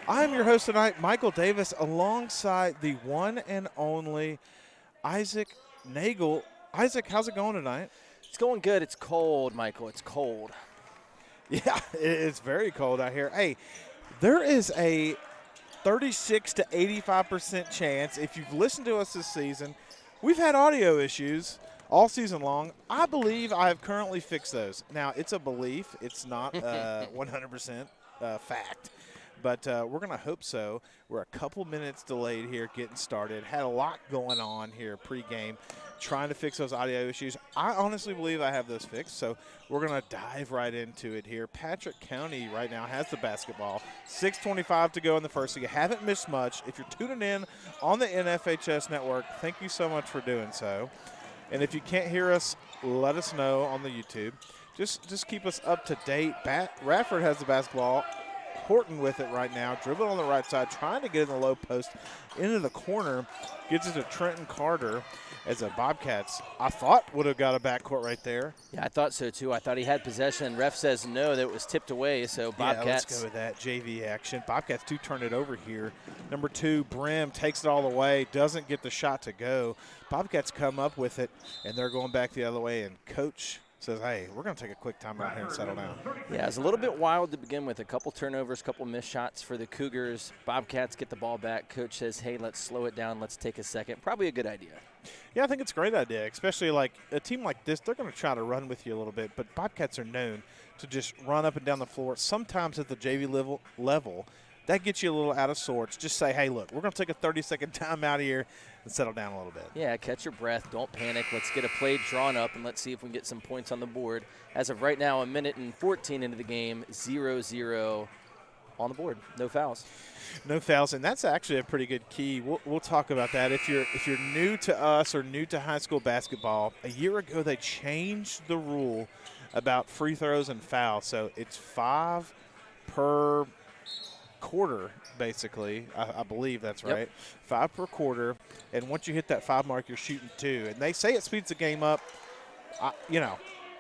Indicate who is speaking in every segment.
Speaker 1: I'm your host tonight, Michael Davis, alongside the one and only Isaac Nagel. Isaac, how's it going tonight?
Speaker 2: It's going good. It's cold, Michael. It's cold.
Speaker 1: Yeah, it's very cold out here. Hey, there is a 36 to 85% chance, if you've listened to us this season, we've had audio issues all season long. I believe I have currently fixed those. Now, it's a belief. It's not 100% fact. But we're going to hope so. We're a couple minutes delayed here getting started. Had a lot going on here pregame, trying to fix those audio issues. I honestly believe I have those fixed, so we're going to dive right into it here. Patrick County right now has the basketball. 6:25 to go in the first, so you haven't missed much. If you're tuning in on the NFHS network, thank you so much for doing so. And if you can't hear us, let us know on the YouTube. Just keep us up to date. Radford has the basketball. Horton with it right now, dribbling on the right side, trying to get in the low post into the corner, gets it to Trenton Carter as a Bobcats, I thought, would have got a backcourt right there.
Speaker 2: Yeah, I thought so too. I thought he had possession. Ref says no, that it was tipped away, so Bobcats.
Speaker 1: Yeah, let's go with that JV action. Bobcats do turn it over here. Number 2, Brim takes it all the way, doesn't get the shot to go. Bobcats come up with it, and they're going back the other way, and Coach says, hey, we're going to take a quick time out here and settle down.
Speaker 2: Yeah, it was a little bit wild to begin with. A couple turnovers, a couple missed shots for the Cougars. Bobcats get the ball back. Coach says, hey, let's slow it down. Let's take a second. Probably a good idea.
Speaker 1: Yeah, I think it's a great idea, especially like a team like this. They're going to try to run with you a little bit, but Bobcats are known to just run up and down the floor. Sometimes at the JV level, that gets you a little out of sorts. Just say, hey, look, we're going to take a 30-second time out here and settle down a little bit.
Speaker 2: Yeah, catch your breath. Don't panic. Let's get a play drawn up, and let's see if we can get some points on the board. As of right now, 1:14 into the game, 0-0 on the board. No fouls.
Speaker 1: No fouls, and that's actually a pretty good key. We'll talk about that. If you're new to us or new to high school basketball, a year ago they changed the rule about free throws and fouls. So it's 5 per quarter, basically. I believe that's right.
Speaker 2: Yep.
Speaker 1: 5 per quarter, and once you hit that 5 mark, you're shooting 2. And they say it speeds the game up.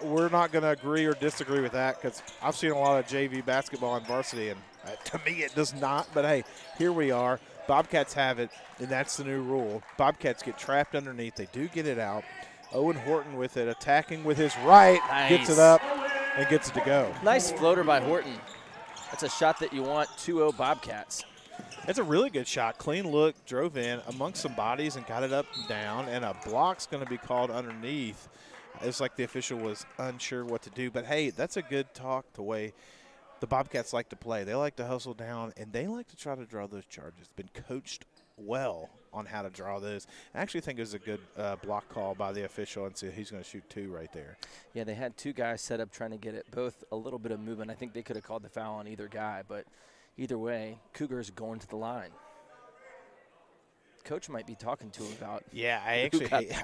Speaker 1: We're not going to agree or disagree with that because I've seen a lot of JV basketball in varsity, and to me it does not. But, hey, here we are. Bobcats have it, and that's the new rule. Bobcats get trapped underneath. They do get it out. Owen Horton with it, attacking with his right,
Speaker 2: Nice.
Speaker 1: Gets it up and gets it to go.
Speaker 2: Nice floater by Horton. That's a shot that you want, 2-0 Bobcats.
Speaker 1: It's a really good shot. Clean look, drove in amongst some bodies and got it up and down, and a block's going to be called underneath. It's like the official was unsure what to do. But, hey, that's a good talk the way the Bobcats like to play. They like to hustle down, and they like to try to draw those charges. Been coached well on how to draw those. I actually think it was a good block call by the official, and so he's going to shoot 2 right there.
Speaker 2: Yeah, they had 2 guys set up trying to get it, both a little bit of movement. I think they could have called the foul on either guy, but either way, Cougars going to the line. Coach might be talking to him about.
Speaker 1: Yeah, I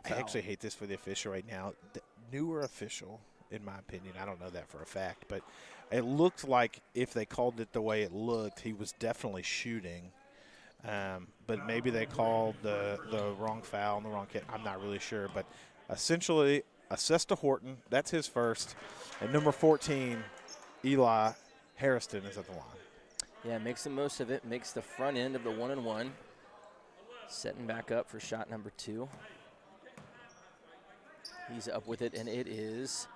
Speaker 1: actually hate this for the official right now. The newer official, in my opinion, I don't know that for a fact, but it looked like if they called it the way it looked, he was definitely shooting. But maybe they called the wrong foul and the wrong kick. I'm not really sure, but essentially, assist to Horton. That's his first, and number 14, Eli Harrison, is at the line.
Speaker 2: Yeah, makes the most of it. Makes the front end of the 1-and-1. Setting back up for shot number 2. He's up with it, and it is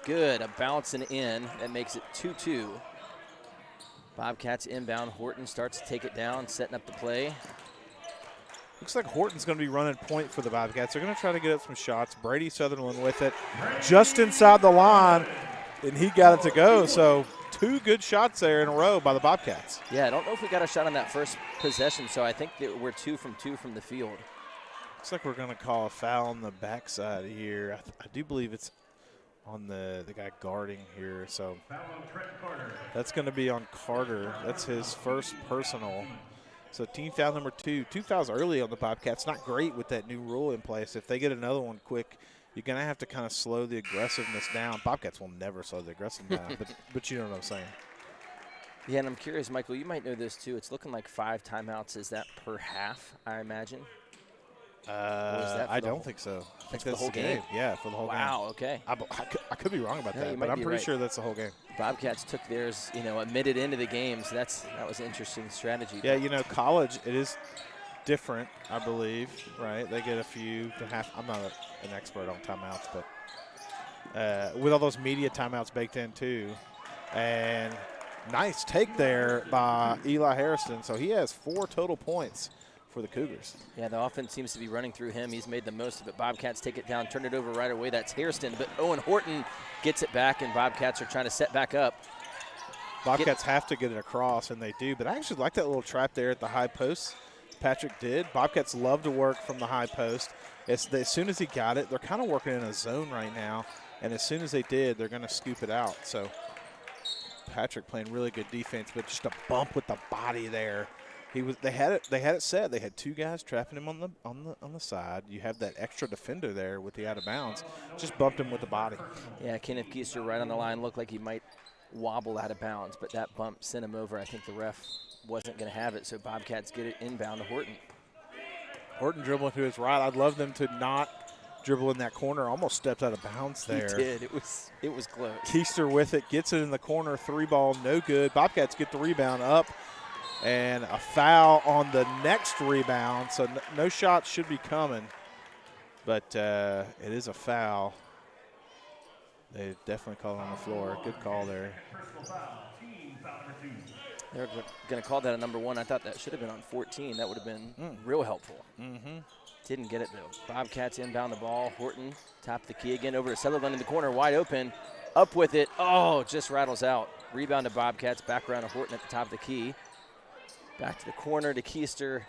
Speaker 2: good. A bouncing in that makes it 2-2. Bobcats inbound. Horton starts to take it down, setting up the play.
Speaker 1: Looks like Horton's going to be running point for the Bobcats. They're going to try to get up some shots. Brady Sutherland with it just inside the line, and he got it to go. So 2 good shots there in a row by the Bobcats.
Speaker 2: Yeah, I don't know if we got a shot on that first possession, so I think that we're 2 from 2 from the field.
Speaker 1: Looks like we're going to call a foul on the backside here. I do believe it's on the guy guarding here. So that's going to be on Carter. That's his first personal. So team foul number 2. 2 fouls early on the Bobcats. Not great with that new rule in place. If they get another one quick, you're going to have to kind of slow the aggressiveness down. Bobcats will never slow the aggressiveness down, but you know what I'm saying.
Speaker 2: Yeah, and I'm curious, Michael, you might know this too. It's looking like 5 timeouts. Is that per half, I imagine?
Speaker 1: I don't think so. I think
Speaker 2: that's the whole game?
Speaker 1: Yeah, for the whole game.
Speaker 2: Wow, okay.
Speaker 1: I could be wrong about that,
Speaker 2: you
Speaker 1: but
Speaker 2: might
Speaker 1: I'm
Speaker 2: be
Speaker 1: pretty
Speaker 2: right.
Speaker 1: sure that's the whole game.
Speaker 2: Bobcats took theirs, a minute into the game, so that was an interesting strategy.
Speaker 1: Yeah, college, it is different, I believe, right? They get a few to half. I'm not an expert on timeouts, but with all those media timeouts baked in too. And nice take there by Eli Harrison. So he has 4 total points for the Cougars.
Speaker 2: Yeah, the offense seems to be running through him. He's made the most of it. Bobcats take it down, turn it over right away. That's Hairston, but Owen Horton gets it back, and Bobcats are trying to set back up.
Speaker 1: Bobcats have to get it across, and they do. But I actually like that little trap there at the high post. Patrick did. Bobcats love to work from the high post. As soon as he got it, they're kind of working in a zone right now, and as soon as they did, they're going to scoop it out. So Patrick playing really good defense, but just a bump with the body there. They had it set. They had 2 guys trapping him on the side. You have that extra defender there with the out of bounds. Just bumped him with the body.
Speaker 2: Yeah, Kenneth Keister right on the line looked like he might wobble out of bounds, but that bump sent him over. I think the ref wasn't going to have it, so Bobcats get it inbound to Horton.
Speaker 1: Horton dribbling to his right. I'd love them to not dribble in that corner. Almost stepped out of bounds there.
Speaker 2: He did. It was close.
Speaker 1: Keister with it, gets it in the corner. 3 ball, no good. Bobcats get the rebound up, and a foul on the next rebound. So no shots should be coming, but it is a foul. They definitely call it on the floor. Good call there.
Speaker 2: They're going to call that a number 1. I thought that should have been on 14. That would have been real helpful. Didn't get it, though. Bobcats inbound the ball. Horton top the key again over to Sutherland in the corner, wide open. Up with it. Oh, just rattles out. Rebound to Bobcats. Back around to Horton at the top of the key. Back to the corner to Keister.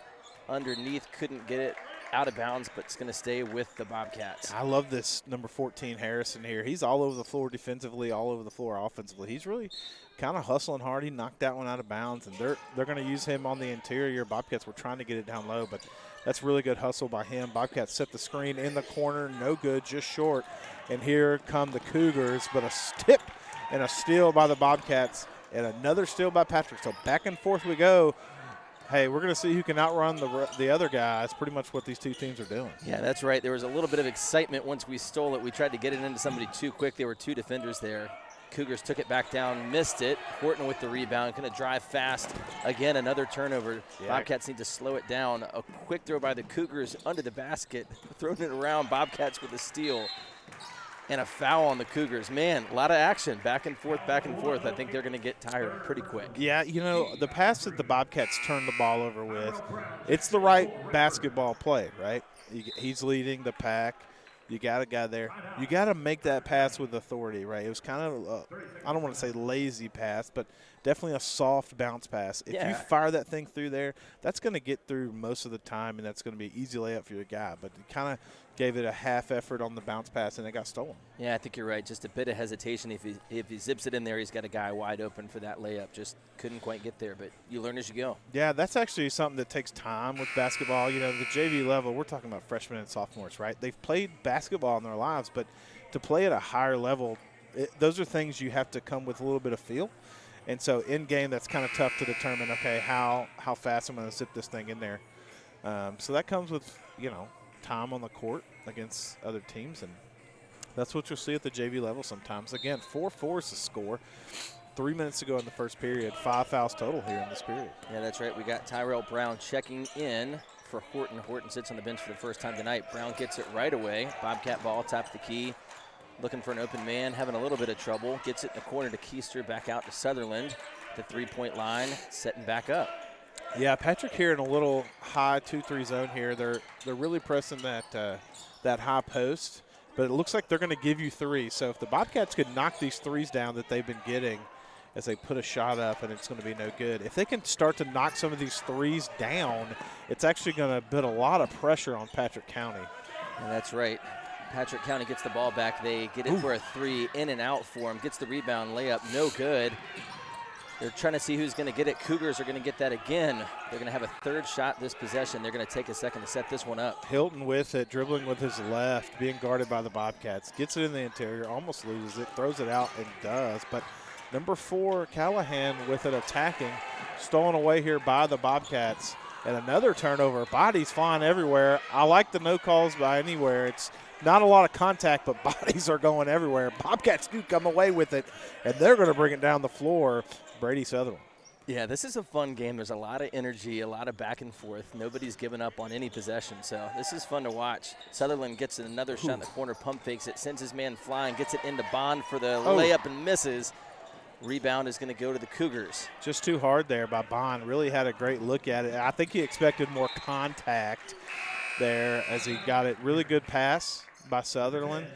Speaker 2: Underneath, couldn't get it out of bounds, but it's going to stay with the Bobcats.
Speaker 1: I love this number 14 Harrison here. He's all over the floor defensively, all over the floor offensively. He's really kind of hustling hard. He knocked that one out of bounds, and they're going to use him on the interior. Bobcats were trying to get it down low, but that's really good hustle by him. Bobcats set the screen in the corner, no good, just short. And here come the Cougars, but a tip and a steal by the Bobcats, and another steal by Patrick. So back and forth we go. Hey, we're going to see who can outrun the other guy. That's pretty much what these 2 teams are doing.
Speaker 2: Yeah, that's right. There was a little bit of excitement once we stole it. We tried to get it into somebody too quick. There were 2 defenders there. Cougars took it back down, missed it. Horton with the rebound, going to drive fast. Again, another turnover. Yeah. Bobcats need to slow it down. A quick throw by the Cougars under the basket, throwing it around. Bobcats with a steal. And a foul on the Cougars. Man, a lot of action, back and forth, back and forth. I think they're going to get tired pretty quick.
Speaker 1: Yeah, the pass that the Bobcats turn the ball over with, it's the right basketball play, right? He's leading the pack. You got a guy there. You got to make that pass with authority, right? It was kind of, I don't want to say lazy pass, but definitely a soft bounce pass. If you fire that thing through there, that's going to get through most of the time, and that's going to be an easy layup for your guy. But it kind of gave it a half effort on the bounce pass, and it got stolen.
Speaker 2: Yeah, I think you're right. Just a bit of hesitation. If he zips it in there, he's got a guy wide open for that layup. Just couldn't quite get there, but you learn as you go.
Speaker 1: Yeah, that's actually something that takes time with basketball. The JV level, we're talking about freshmen and sophomores, right? They've played basketball in their lives, but to play at a higher level, those are things you have to come with a little bit of feel. And so in game, that's kind of tough to determine, okay, how fast I'm going to zip this thing in there. So that comes with, time on the court against other teams, and that's what you'll see at the JV level sometimes. Again, 4-4 is the score. 3 minutes to go in the first period. 5 fouls total here in this period.
Speaker 2: Yeah, that's right. We got Tyrell Brown checking in for Horton. Horton sits on the bench for the first time tonight. Brown gets it right away. Bobcat ball, top of the key. Looking for an open man, having a little bit of trouble. Gets it in the corner to Keister, back out to Sutherland. The 3-point line, setting back up.
Speaker 1: Yeah, Patrick here in a little high 2-3 zone here. They're really pressing that high post, but it looks like they're going to give you 3. So if the Bobcats could knock these 3s down that they've been getting as they put a shot up, and it's going to be no good. If they can start to knock some of these 3s down, it's actually going to put a lot of pressure on Patrick County.
Speaker 2: And that's right. Patrick County gets the ball back. They get it for a 3, in and out for him. Gets the rebound, layup, no good. They're trying to see who's going to get it. Cougars are going to get that again. They're going to have a 3rd shot this possession. They're going to take a second to set this one up.
Speaker 1: Hilton with it, dribbling with his left, being guarded by the Bobcats. Gets it in the interior, almost loses it, throws it out, and does. But number 4, Callahan with it attacking. Stolen away here by the Bobcats. And another turnover. Bodies flying everywhere. I like the no calls by anywhere. It's not a lot of contact, but bodies are going everywhere. Bobcats do come away with it, and they're going to bring it down the floor. Brady Sutherland.
Speaker 2: Yeah, this is a fun game. There's a lot of energy, a lot of back and forth. Nobody's given up on any possession, so this is fun to watch. Sutherland gets another shot in the corner, pump fakes it, sends his man flying, gets it into Bond for the layup and misses. Rebound is going to go to the Cougars.
Speaker 1: Just too hard there by Bond. Really had a great look at it. I think he expected more contact there as he got it. Really good pass by Sutherland.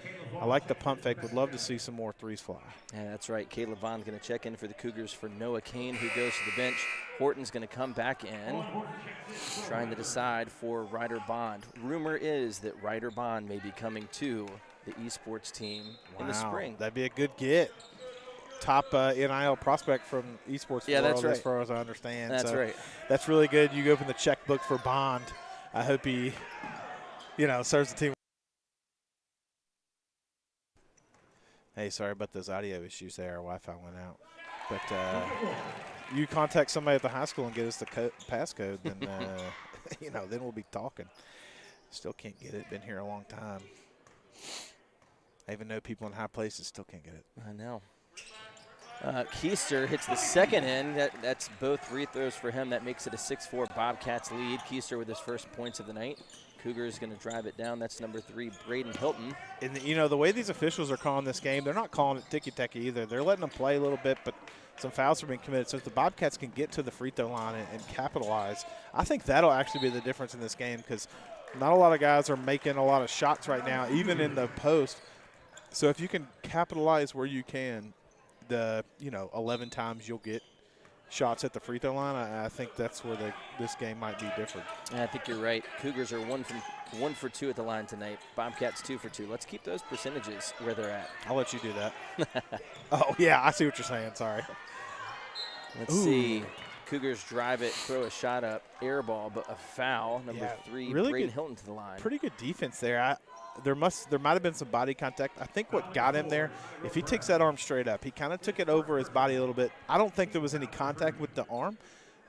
Speaker 1: I like the pump fake. Would love to see some more threes fly.
Speaker 2: Yeah, that's right. Caleb Vaughn's going to check in for the Cougars for Noah Kane, who goes to the bench. Horton's going to come back in, trying to decide for Ryder Bond. Rumor is that Ryder Bond may be coming to the esports team in the spring.
Speaker 1: That'd be a good get. Top NIL prospect from esports world,
Speaker 2: that's right.
Speaker 1: as far as I understand.
Speaker 2: That's right.
Speaker 1: That's really good. You open the checkbook for Bond. I hope he, serves the team. Hey, sorry about those audio issues there. Our Wi-Fi went out. But you contact somebody at the high school and get us the passcode, then, then we'll be talking. Still can't get it. Been here a long time. I even know people in high places still can't get it.
Speaker 2: I know. Keister hits the second end. That's both free throws for him. That makes it a 6-4 Bobcats lead. Keister with his first points of the night. Cougars going to drive it down. That's number 3, Braden Hilton.
Speaker 1: And, the way these officials are calling this game, they're not calling it ticky-tacky either. They're letting them play a little bit, but some fouls are being committed. So if the Bobcats can get to the free throw line and capitalize, I think that'll actually be the difference in this game because not a lot of guys are making a lot of shots right now, even in the post. So if you can capitalize where you can, 11 times you'll get shots at the free throw line, I think that's where this game might be different.
Speaker 2: Yeah, I think you're right. Cougars are 1 for 2 at the line tonight. Bobcats 2 for 2. Let's keep those percentages where they're at.
Speaker 1: I'll let you do that. Oh, yeah, I see what you're saying. Sorry.
Speaker 2: Let's see. Cougars drive it, throw a shot up, air ball, but a foul. Number 3,
Speaker 1: really
Speaker 2: Braden
Speaker 1: good,
Speaker 2: Hilton to the line.
Speaker 1: Pretty good defense there. There might have been some body contact. I think what got him there, if he takes that arm straight up, he kind of took it over his body a little bit. I don't think there was any contact with the arm,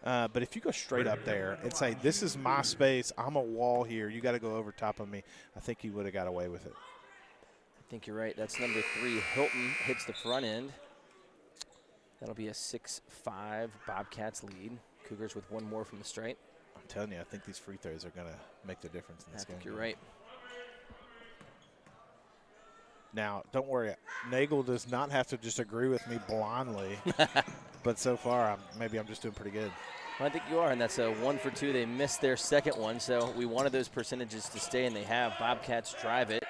Speaker 1: but if you go straight up there and say, this is my space, I'm a wall here, you got to go over top of me, I think he would have got away with it.
Speaker 2: I think you're right. That's number 3. Hilton hits the front end. That'll be a 6-5 Bobcats lead. Cougars with 1 more from the stripe.
Speaker 1: I'm telling you, I think these free throws are going to make the difference in this game.
Speaker 2: I think you're right.
Speaker 1: Now, don't worry. Nagel does not have to just agree with me blindly. But so far, maybe I'm just doing pretty good.
Speaker 2: Well, I think you are, and that's a 1 for 2. They missed their second one, so we wanted those percentages to stay, and they have. Bobcats drive it.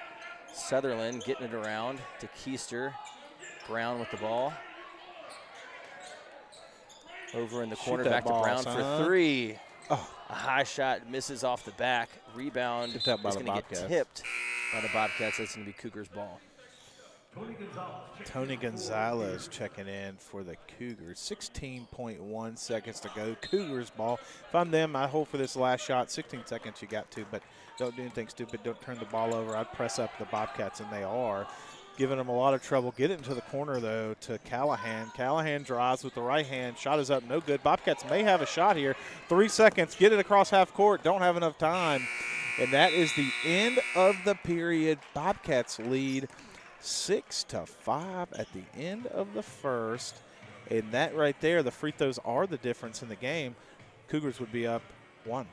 Speaker 2: Sutherland getting it around to Keister. Brown with the ball. Over in the corner, back to Brown for 3.
Speaker 1: Oh.
Speaker 2: A high shot misses off the back. Rebound is going to get tipped by the Bobcats. That's going to be Cougars' ball.
Speaker 1: Tony Gonzalez checking in for the Cougars. 16.1 seconds to go. Cougars ball. If I'm them, I hold for this last shot. 16 seconds you got to, but don't do anything stupid. Don't turn the ball over. I'd press up the Bobcats, and they are. Giving them a lot of trouble. Get it into the corner, though, to Callahan. Callahan drives with the right hand. Shot is up. No good. Bobcats may have a shot here. 3 seconds. Get it across half court. Don't have enough time. And that is the end of the period. Bobcats lead 6-5 at the end of the first. And that right there, the free throws are the difference in the game. Cougars would be up 1.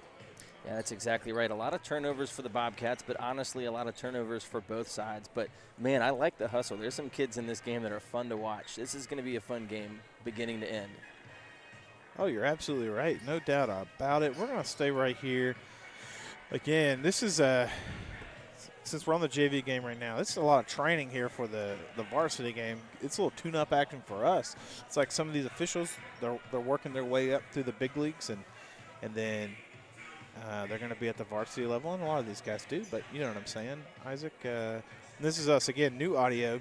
Speaker 2: Yeah, that's exactly right. A lot of turnovers for the Bobcats, but honestly a lot of turnovers for both sides. But, man, I like the hustle. There's some kids in this game that are fun to watch. This is going to be a fun game beginning to end.
Speaker 1: Oh, you're absolutely right. No doubt about it. We're going to stay right here. Again, this is since we're on the JV game right now, this is a lot of training here for the varsity game. It's a little tune-up action for us. It's like some of these officials, they're working their way up through the big leagues, and then they're going to be at the varsity level, and a lot of these guys do, but you know what I'm saying, Isaac. This is us, again, new audio,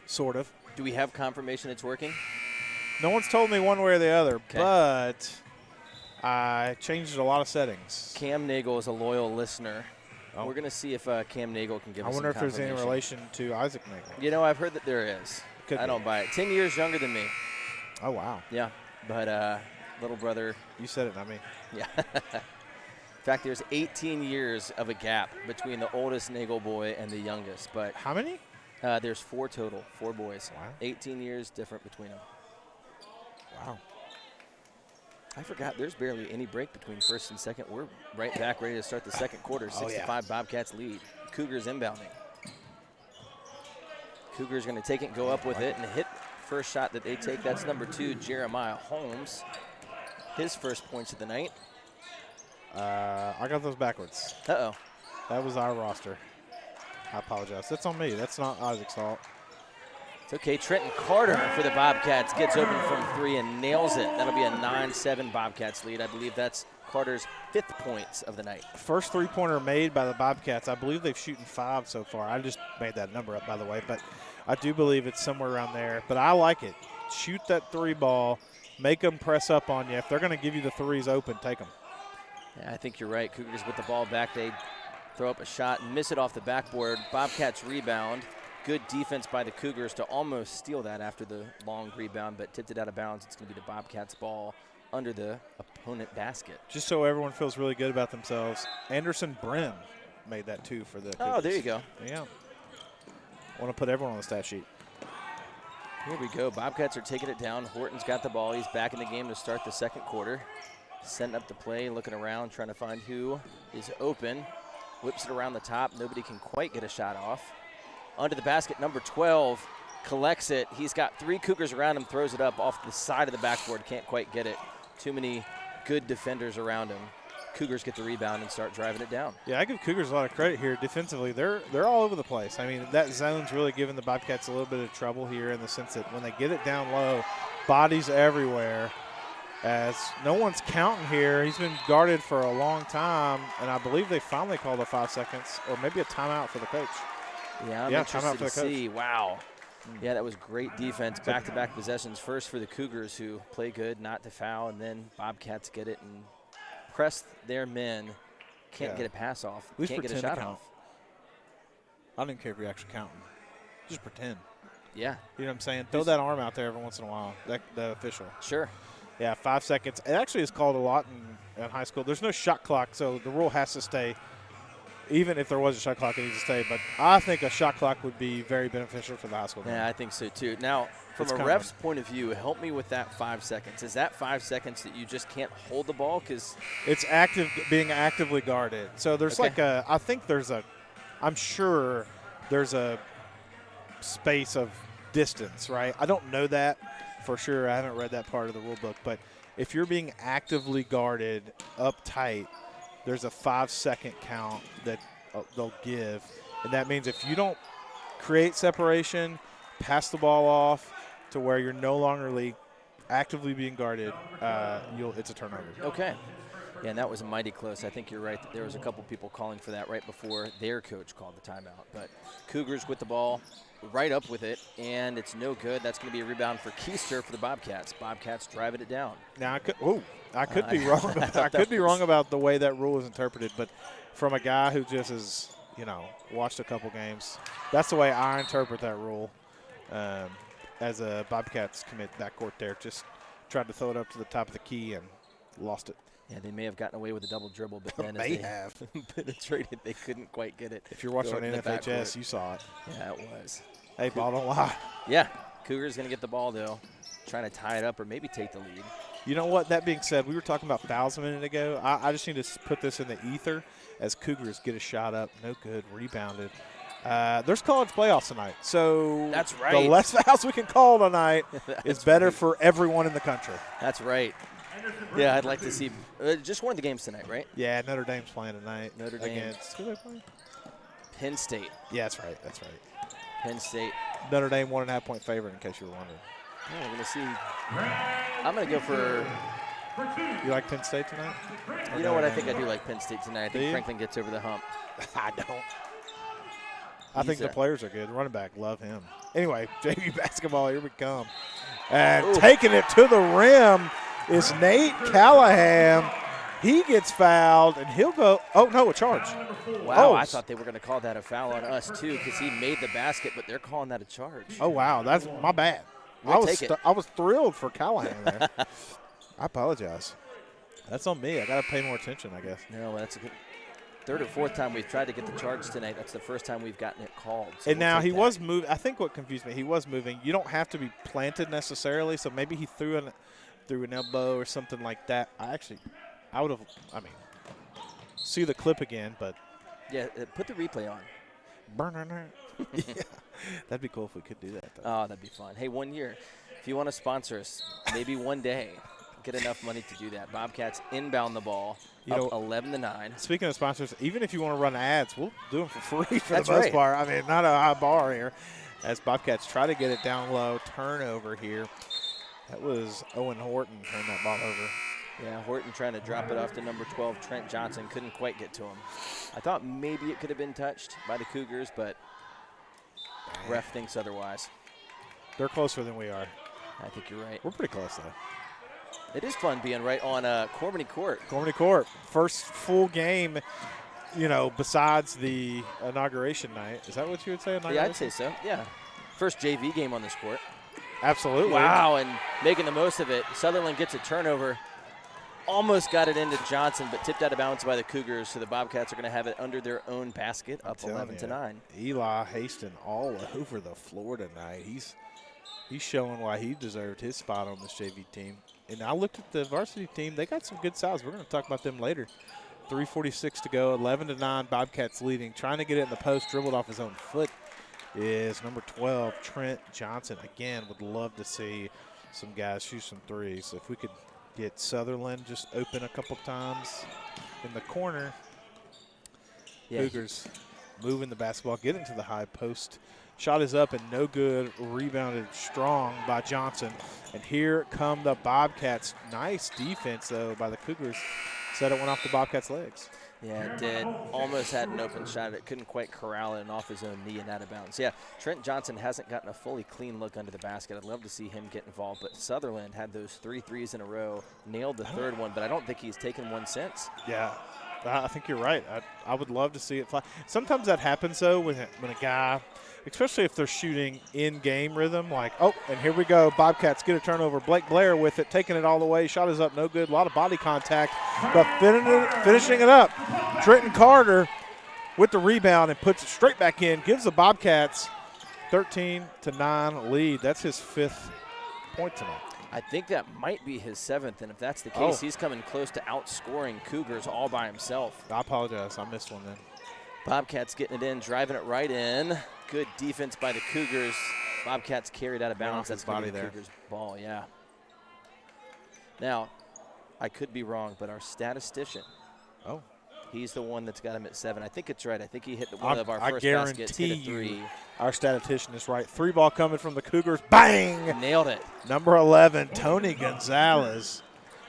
Speaker 1: sort of.
Speaker 2: Do we have confirmation it's working?
Speaker 1: No one's told me one way or the other,
Speaker 2: okay.
Speaker 1: But I changed a lot of settings.
Speaker 2: Cam Nagel is a loyal listener. Oh. We're going to see if Cam Nagel can give us some confirmation.
Speaker 1: I wonder if there's any relation to Isaac Nagel.
Speaker 2: You know, I've heard that there is. I don't buy it. 10 years younger than me.
Speaker 1: Oh, wow.
Speaker 2: Yeah, but little brother.
Speaker 1: You said it, not me.
Speaker 2: Yeah. In fact, there's 18 years of a gap between the oldest Nagel boy and the youngest. But
Speaker 1: how many?
Speaker 2: There's 4 total, 4 boys.
Speaker 1: Wow.
Speaker 2: 18 years different between them.
Speaker 1: Wow.
Speaker 2: I forgot there's barely any break between first and second. We're right back ready to start the second quarter. 6-5 Bobcats lead. Cougars inbounding. Cougars going to take it and go up with it and hit first shot that they take. That's number 2, Jeremiah Holmes. His first points of the night.
Speaker 1: I got those backwards.
Speaker 2: Uh-oh.
Speaker 1: That was our roster. I apologize. That's on me. That's not Isaac's fault.
Speaker 2: It's okay. Trenton Carter for the Bobcats gets open from 3 and nails it. That'll be a 9-7 Bobcats lead. I believe that's Carter's 5th points of the night.
Speaker 1: First three-pointer made by the Bobcats. I believe they've shooting 5 so far. I just made that number up, by the way, but I do believe it's somewhere around there. But I like it. Shoot that 3 ball. Make them press up on you. If they're going to give you the threes open, take them.
Speaker 2: Yeah, I think you're right. Cougars with the ball back. They throw up a shot and miss it off the backboard. Bobcats rebound. Good defense by the Cougars to almost steal that after the long rebound, but tipped it out of bounds. It's going to be the Bobcats' ball under the opponent basket.
Speaker 1: Just so everyone feels really good about themselves, Anderson Brim made that too for the Cougars.
Speaker 2: Oh, there you go.
Speaker 1: Yeah. I want to put everyone on the stat sheet.
Speaker 2: Here we go. Bobcats are taking it down. Horton's got the ball. He's back in the game to start the second quarter. Setting up the play, looking around, trying to find who is open. Whips it around the top. Nobody can quite get a shot off. Under the basket, number 12 collects it. He's got 3 Cougars around him, throws it up off the side of the backboard. Can't quite get it. Too many good defenders around him. Cougars get the rebound and start driving it down.
Speaker 1: Yeah, I give Cougars a lot of credit here defensively. They're all over the place. I mean, that zone's really giving the Bobcats a little bit of trouble here in the sense that when they get it down low, bodies everywhere. As no one's counting here. He's been guarded for a long time, and I believe they finally called the 5 seconds or maybe a timeout for the coach.
Speaker 2: Yeah, I'm interested to see. Wow. Yeah, that was great defense. Back-to-back possessions. First for the Cougars, who play good, not to foul, and then Bobcats get it and press their men. Can't get a pass off.
Speaker 1: At least
Speaker 2: can't get a shot off.
Speaker 1: I don't care if you're actually counting. Just pretend.
Speaker 2: Yeah.
Speaker 1: You know what I'm saying? Throw that arm out there every once in a while, the official.
Speaker 2: Sure.
Speaker 1: Yeah, 5 seconds. It actually is called a lot in high school. There's no shot clock, so the rule has to stay. Even if there was a shot clock, it needs to stay. But I think a shot clock would be very beneficial for the high school game.
Speaker 2: Yeah, I think so too. Now, from a ref's point of view, help me with that 5 seconds. Is that 5 seconds that you just can't hold the ball? Because
Speaker 1: it's being actively guarded. So there's I'm sure there's a space of distance, right? I don't know that for sure. I haven't read that part of the rule book. But if you're being actively guarded up tight, there's a 5 second count that they'll give. And that means if you don't create separation, pass the ball off to where you're no longer actively being guarded, it's a turnover.
Speaker 2: Okay. Yeah, and that was mighty close. I think you're right that there was a couple people calling for that right before their coach called the timeout. But Cougars with the ball, right up with it, and it's no good. That's going to be a rebound for Keister for the Bobcats. Bobcats driving it down. Now,
Speaker 1: I could be wrong. I could be wrong about the way that rule is interpreted, but from a guy who just has, watched a couple games, that's the way I interpret that rule. As a Bobcats commit backcourt there, just tried to throw it up to the top of the key and lost it.
Speaker 2: Yeah, they may have gotten away with a double dribble, but then as they penetrated, they couldn't quite get it.
Speaker 1: If you're watching on NFHS, you saw it.
Speaker 2: Yeah, it was.
Speaker 1: Hey, ball don't lie.
Speaker 2: Yeah, Cougars going to get the ball, though, trying to tie it up or maybe take the lead.
Speaker 1: You know what? That being said, we were talking about fouls a minute ago. I just need to put this in the ether as Cougars get a shot up. No good. Rebounded. There's college playoffs tonight. So
Speaker 2: that's right.
Speaker 1: The less fouls we can call tonight is better for everyone in the country.
Speaker 2: That's right. Yeah, I'd like to see just one of the games tonight, right?
Speaker 1: Yeah, Notre Dame's playing tonight.
Speaker 2: Notre Dame.
Speaker 1: Against, who are they playing?
Speaker 2: Penn State.
Speaker 1: Yeah, that's right. That's right.
Speaker 2: Penn State.
Speaker 1: Notre Dame 1.5-point favorite, in case you were wondering.
Speaker 2: Yeah, we're going to see. I'm going to go for.
Speaker 1: You like Penn State tonight?
Speaker 2: You know what? I think I do like Penn State tonight. I think Franklin gets over the hump.
Speaker 1: I don't. I think the players are good. Running back, love him. Anyway, JV basketball, here we come. And taking it to the rim is Nate Callahan. He gets fouled, and he'll go – oh, no, a charge.
Speaker 2: Wow, I thought they were going to call that a foul on us, too, because he made the basket, but they're calling that a charge.
Speaker 1: Oh, wow, that's my bad. I was thrilled for Callahan there. I apologize. That's on me. I got to pay more attention, I guess.
Speaker 2: No, that's a good third or fourth time we've tried to get the charge tonight. That's the first time we've gotten it called. So
Speaker 1: And now he was moving. I think what confused me, he was moving. You don't have to be planted necessarily, so maybe he threw an elbow or something like that. I would have, see the clip again, but.
Speaker 2: Yeah, put the replay on.
Speaker 1: Yeah, that'd be cool if we could do that, though.
Speaker 2: Oh, that'd be fun. Hey, 1 year, if you want to sponsor us, maybe one day, get enough money to do that. Bobcats inbound the ball, up 11-9.
Speaker 1: Speaking of sponsors, even if you want to run ads, we'll do them for free for
Speaker 2: That's
Speaker 1: the most
Speaker 2: right.
Speaker 1: part. I mean, not a high bar here. As Bobcats try to get it down low, turnover here. That was Owen Horton turned that ball over.
Speaker 2: Yeah, Horton trying to drop it off to number 12, Trent Johnson. Couldn't quite get to him. I thought maybe it could have been touched by the Cougars, but ref thinks otherwise.
Speaker 1: They're closer than we are.
Speaker 2: I think you're right.
Speaker 1: We're pretty close, though.
Speaker 2: It is fun being right on Cormany Court.
Speaker 1: Cormany Court, first full game, besides the inauguration night. Is that what you would say?
Speaker 2: Yeah, I'd say so, yeah. First JV game on this court.
Speaker 1: Absolutely.
Speaker 2: Wow, and making the most of it. Sutherland gets a turnover. Almost got it into Johnson, but tipped out of bounds by the Cougars, so the Bobcats are going to have it under their own basket, up 11-9.
Speaker 1: Eli Haston all over the floor tonight. He's showing why he deserved his spot on this JV team. And I looked at the varsity team. They got some good size. We're going to talk about them later. 3:46 to go, 11-9, Bobcats leading. Trying to get it in the post, dribbled off his own foot is number 12, Trent Johnson. Again, would love to see some guys shoot some threes. If we could get Sutherland just open a couple times in the corner. Yeah. Cougars moving the basketball, get into the high post. Shot is up and no good. Rebounded strong by Johnson. And here come the Bobcats. Nice defense, though, by the Cougars. Said it went off the Bobcats' legs.
Speaker 2: Yeah, it did. Almost had an open shot. It couldn't quite corral it and off his own knee and out of bounds. Yeah, Trent Johnson hasn't gotten a fully clean look under the basket. I'd love to see him get involved. But Sutherland had those 3 threes in a row, nailed the third one, but I don't think he's taken one since.
Speaker 1: Yeah, I think you're right. I would love to see it fly. Sometimes that happens, though, when a guy, especially if they're shooting in-game rhythm, like, oh, and here we go. Bobcats get a turnover. Blake Blair with it, taking it all the way. Shot is up, no good. A lot of body contact, but finishing it up. Trenton Carter with the rebound and puts it straight back in. Gives the Bobcats 13-9 lead. That's his 5th point tonight.
Speaker 2: I think that might be his 7th, and if that's the case, he's coming close to outscoring Cougars all by himself.
Speaker 1: I apologize. I missed one then.
Speaker 2: Bobcats getting it in, driving it right in. Good defense by the Cougars. Bobcats carried out of bounds. That's going to be the Cougars' ball, yeah. Now, I could be wrong, but our statistician, he's the one that's got him at 7. I think it's right. I think he hit one of our first baskets, hit a 3.
Speaker 1: Our statistician is right. 3 ball coming from the Cougars. Bang!
Speaker 2: Nailed it.
Speaker 1: Number 11, Tony Gonzalez.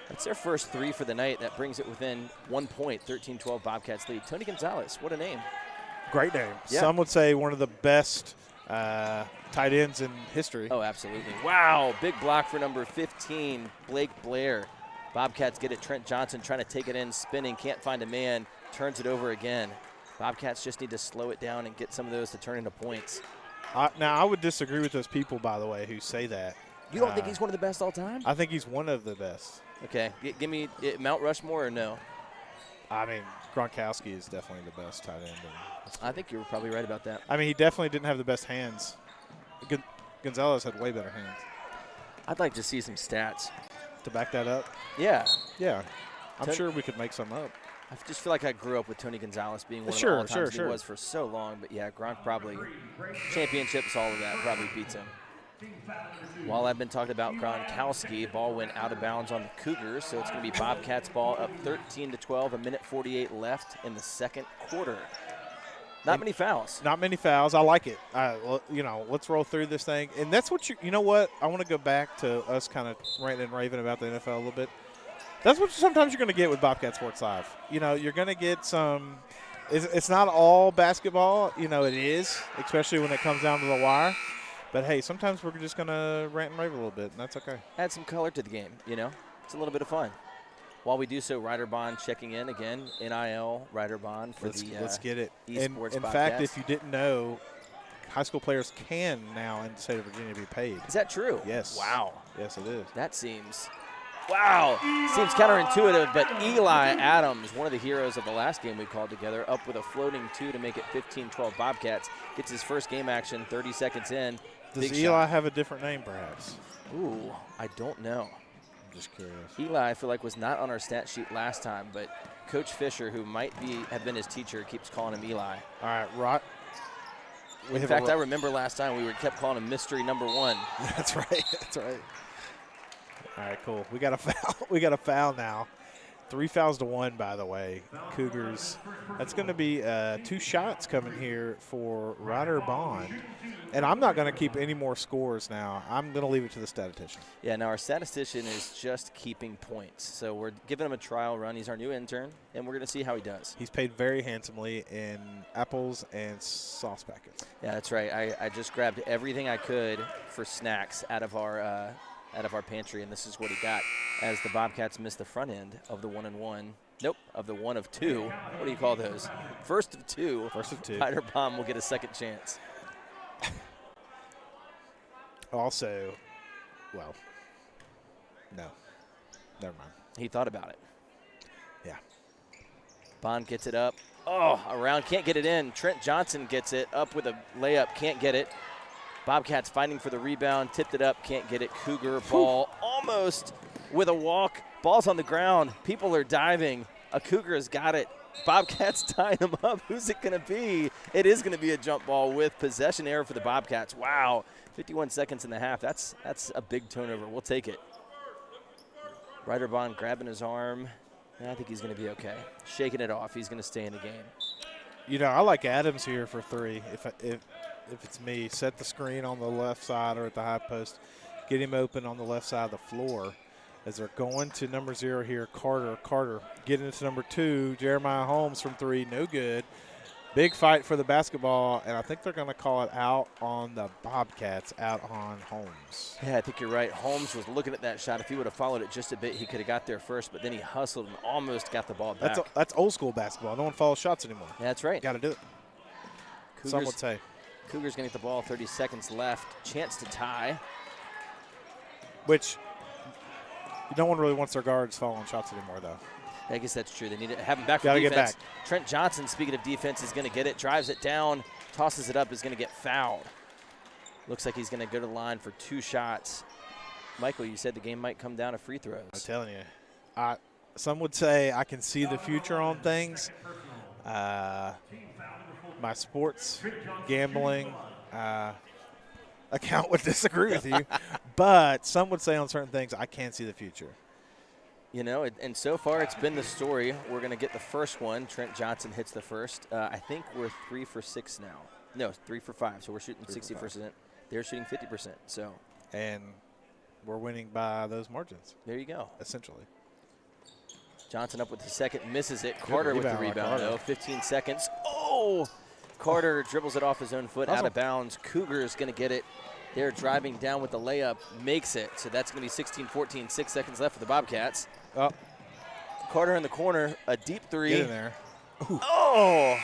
Speaker 2: That's their first 3 for the night. That brings it within 1 point, 13-12 Bobcats lead. Tony Gonzalez, what a name.
Speaker 1: Great name.
Speaker 2: Yeah.
Speaker 1: Some would say one of the best tight ends in history.
Speaker 2: Oh, absolutely. Wow, big block for number 15, Blake Blair. Bobcats get it. Trent Johnson trying to take it in, spinning, can't find a man, turns it over again. Bobcats just need to slow it down and get some of those to turn into points.
Speaker 1: Now, I would disagree with those people, by the way, who say that.
Speaker 2: You don't think he's one of the best all time?
Speaker 1: I think he's one of the best.
Speaker 2: Okay. Give me Mount Rushmore or no?
Speaker 1: I mean, Gronkowski is definitely the best tight end.
Speaker 2: I think you're probably right about that.
Speaker 1: I mean, he definitely didn't have the best hands. Gonzalez had way better hands.
Speaker 2: I'd like to see some stats.
Speaker 1: To back that up?
Speaker 2: Yeah.
Speaker 1: Yeah. I'm sure we could make some up.
Speaker 2: I just feel like I grew up with Tony Gonzalez being one of
Speaker 1: the
Speaker 2: all-time. He was for so long. But, yeah, Gronk probably, championships, all of that, probably beats him. While I've been talking about Gronkowski, ball went out of bounds on the Cougars, so it's going to be Bobcats ball up 13-12, a minute 48 left in the second quarter. Not many fouls.
Speaker 1: Not many fouls. I like it. Let's roll through this thing. And that's what you know what? I want to go back to us kind of ranting and raving about the NFL a little bit. That's what sometimes you're going to get with Bobcat Sports Live. You're going to get some – it's not all basketball. It is, especially when it comes down to the wire. But, hey, sometimes we're just going to rant and rave a little bit, and that's okay.
Speaker 2: Add some color to the game, It's a little bit of fun. While we do so, Ryder Bond checking in again, NIL Ryder Bond for
Speaker 1: let's get it.
Speaker 2: Esports
Speaker 1: in fact, if you didn't know, high school players can now in the state of Virginia be paid.
Speaker 2: Is that true?
Speaker 1: Yes.
Speaker 2: Wow.
Speaker 1: Yes, it is.
Speaker 2: That seems Wow, seems counterintuitive, but Eli Adams, one of the heroes of the last game we called together, up with a floating 2 to make it 15-12 Bobcats. Gets his first game action 30 seconds in.
Speaker 1: Does
Speaker 2: Big
Speaker 1: Eli
Speaker 2: shot.
Speaker 1: have a different name, perhaps?
Speaker 2: Ooh, I don't know.
Speaker 1: I'm just curious.
Speaker 2: Eli, I feel like, was not on our stat sheet last time, but Coach Fisher, who might have been his teacher, keeps calling him Eli.
Speaker 1: All right, Rod.
Speaker 2: In fact, I remember last time we kept calling him Mystery Number 1.
Speaker 1: That's right. That's right. All right, cool. We got a foul. We got a foul now. 3 fouls to 1, by the way. Cougars. That's going to be 2 shots coming here for Ryder Bond. And I'm not going to keep any more scores now. I'm going to leave it to the statistician.
Speaker 2: Yeah, now our statistician is just keeping points. So we're giving him a trial run. He's our new intern, and we're going to see how he does.
Speaker 1: He's paid very handsomely in apples and sauce packets.
Speaker 2: Yeah, that's right. I just grabbed everything I could for snacks out of our pantry, and this is what he got as the Bobcats missed the front end of the 1-and-1. Nope, of the 1 of 2. What do you call those? First of 2.
Speaker 1: First of 2.
Speaker 2: Ryder Bomb will get a second chance.
Speaker 1: Also, well, no, never mind.
Speaker 2: He thought about it.
Speaker 1: Yeah.
Speaker 2: Bond gets it up. Oh, around, can't get it in. Trent Johnson gets it up with a layup, can't get it. Bobcats fighting for the rebound, tipped it up, can't get it. Cougar ball almost with a walk. Ball's on the ground. People are diving. A Cougar has got it. Bobcats tying them up. Who's it going to be? It is going to be a jump ball with possession error for the Bobcats. Wow, 51 seconds in the half. That's a big turnover. We'll take it. Ryder Bond grabbing his arm. I think he's going to be okay. Shaking it off. He's going to stay in the game.
Speaker 1: You know, I like Adams here for 3. If it's me, set the screen on the left side or at the high post, get him open on the left side of the floor. As they're going to number 0 here, Carter getting into number 2, Jeremiah Holmes from 3, no good. Big fight for the basketball, and I think they're going to call it out on the Bobcats, out on Holmes.
Speaker 2: Yeah, I think you're right. Holmes was looking at that shot. If he would have followed it just a bit, he could have got there first, but then he hustled and almost got the ball back.
Speaker 1: That's old school basketball. No one follows shots anymore.
Speaker 2: Yeah, that's right.
Speaker 1: Got to do it. Some would say.
Speaker 2: Cougars going to get the ball, 30 seconds left. Chance to tie.
Speaker 1: Which no one really wants their guards following shots anymore, though.
Speaker 2: I guess that's true. They need to have him back for
Speaker 1: Gotta
Speaker 2: defense.
Speaker 1: get back.
Speaker 2: Trent Johnson, speaking of defense, is going to get it. Drives it down, tosses it up, is going to get fouled. Looks like he's going to go to the line for 2 shots. Michael, you said the game might come down to free throws.
Speaker 1: I'm telling you. Some would say I can see the future on things. My sports gambling account would disagree with you. But some would say on certain things I can see the future.
Speaker 2: You know, and so far it's been the story. We're going to get the first one. Trent Johnson hits the first. I think we're 3 for 6 now. No, 3 for 5. So we're shooting 60%. They're shooting 50%. So,
Speaker 1: and we're winning by those margins.
Speaker 2: There you go.
Speaker 1: Essentially.
Speaker 2: Johnson up with the second, misses it. Carter with the rebound,
Speaker 1: Carter.
Speaker 2: though. 15 seconds. Oh! Carter dribbles it off his own foot, out of bounds. Cougars going to get it. They're driving down with the layup, makes it. So that's going to be 16-14, 6 seconds left for the Bobcats.
Speaker 1: Oh.
Speaker 2: Carter in the corner, a deep 3.
Speaker 1: Get in there. Ooh.
Speaker 2: Oh!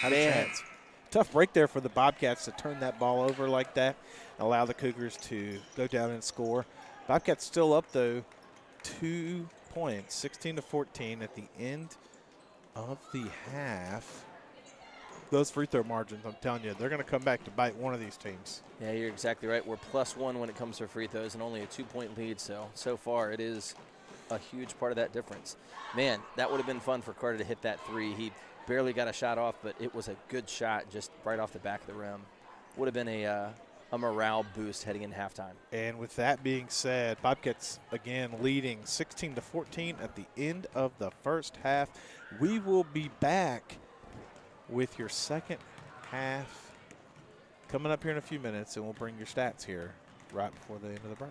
Speaker 1: Had a chance. Tough break there for the Bobcats to turn that ball over like that and allow the Cougars to go down and score. Bobcats still up, though, 2 points, 16-14 at the end of the half. Those free throw margins, I'm telling you, they're going to come back to bite one of these teams.
Speaker 2: Yeah, you're exactly right. We're +1 when it comes to free throws and only a 2-point lead. So far it is a huge part of that difference. Man, that would have been fun for Carter to hit that 3. He barely got a shot off, but it was a good shot just right off the back of the rim. Would have been a morale boost heading in halftime.
Speaker 1: And with that being said, Bobcats again leading 16-14 at the end of the first half. We will be back with your second half coming up here in a few minutes, and we'll bring your stats here right before the end of the break.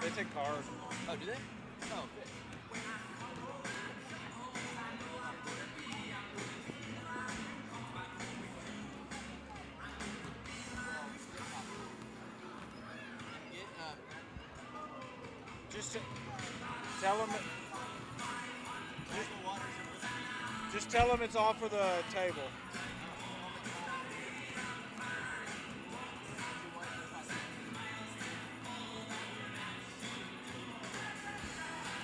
Speaker 1: They take cards.
Speaker 2: Oh, do they? Oh, good.
Speaker 1: Just tell them. Just tell them it's all for the table.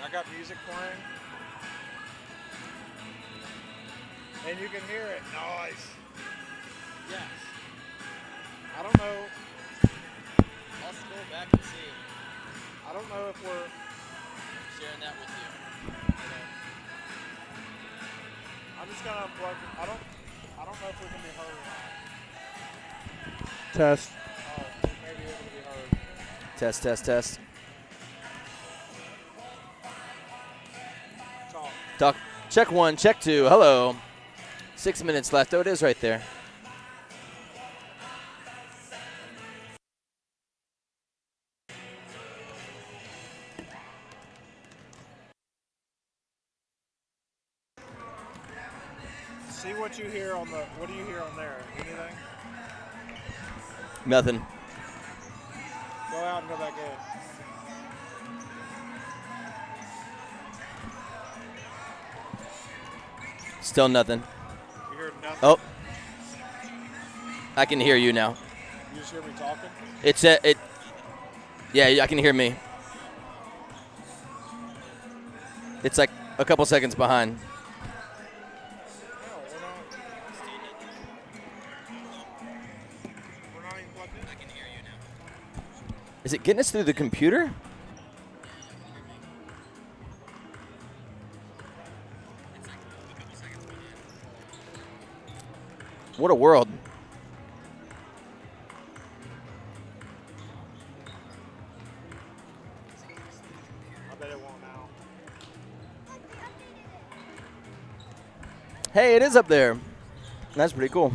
Speaker 1: I got music playing. And you can hear it. Nice.
Speaker 2: Yes.
Speaker 1: I don't know.
Speaker 2: I'll scroll back and see.
Speaker 1: I don't know if we're
Speaker 2: Sharing that with you.
Speaker 1: I'm just gonna unplug it. I don't know if we can be heard or not. Test. Oh, maybe able to be heard.
Speaker 2: Test, test, test.
Speaker 1: Talk.
Speaker 2: Talk. Check 1, check 2. Hello. 6 minutes left. Oh, it is right there.
Speaker 1: See what you hear on the. What do you hear on there? Anything?
Speaker 2: Nothing.
Speaker 1: Go out and go back in.
Speaker 2: Still nothing.
Speaker 1: You hear nothing?
Speaker 2: Oh. I can hear you now.
Speaker 1: You just hear me talking?
Speaker 2: Yeah, I can hear me. It's like a couple seconds behind.
Speaker 1: We're not even plugged in? I can hear you now.
Speaker 2: Is it getting us through the computer? What a world.
Speaker 1: I bet it won't now.
Speaker 2: Hey, it is up there. That's pretty cool.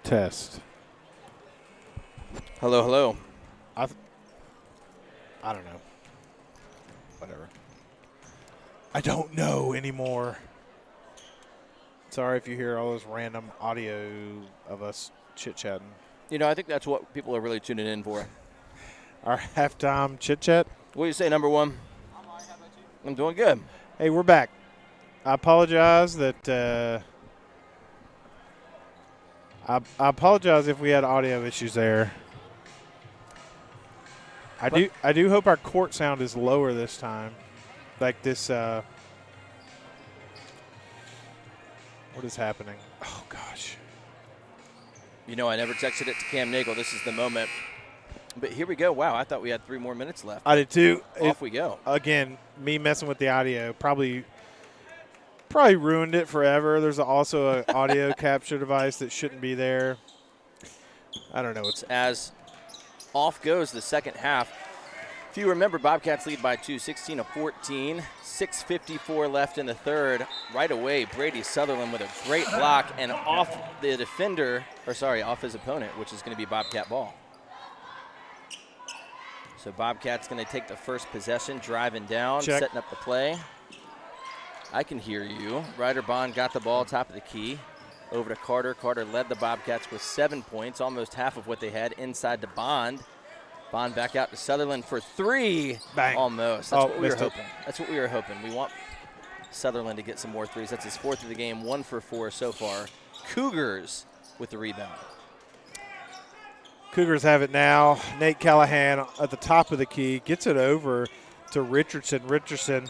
Speaker 1: Test.
Speaker 2: Hello, hello.
Speaker 1: I don't know. Whatever. I don't know anymore. Sorry if you hear all those random audio of us chit-chatting.
Speaker 2: You know, I think that's what people are really tuning in for.
Speaker 1: Our halftime chit-chat.
Speaker 2: What do you say, number one? I'm doing good.
Speaker 1: Hey, we're back. I apologize that I apologize if we had audio issues there. I do hope our court sound is lower this time. Like this what is happening? Oh gosh.
Speaker 2: You know, I never texted it to Cam Nagel. This is the moment. But here we go. Wow, I thought we had 3 more minutes left.
Speaker 1: I did too.
Speaker 2: Off we go.
Speaker 1: Again, me messing with the audio probably ruined it forever. There's also an audio capture device that shouldn't be there. I don't know. It's
Speaker 2: as off goes the second half. If you remember, Bobcats lead by 2, 16-14. 6:54 left in the third. Right away, Brady Sutherland with a great block and off the defender, off his opponent, which is going to be Bobcat ball. So Bobcat's going to take the first possession, driving down,
Speaker 1: Check.
Speaker 2: setting up the play. I can hear you. Ryder Bond got the ball top of the key. Over to Carter. Carter led the Bobcats with 7 points, almost half of what they had inside to Bond. Bond back out to Sutherland for 3.
Speaker 1: Bang.
Speaker 2: Almost. That's what we were
Speaker 1: missed it.
Speaker 2: hoping. That's what we were hoping. We want Sutherland to get some more threes. That's his 4th of the game, 1 for 4 so far. Cougars with the rebound.
Speaker 1: Cougars have it now. Nate Callahan at the top of the key gets it over to Richardson. Richardson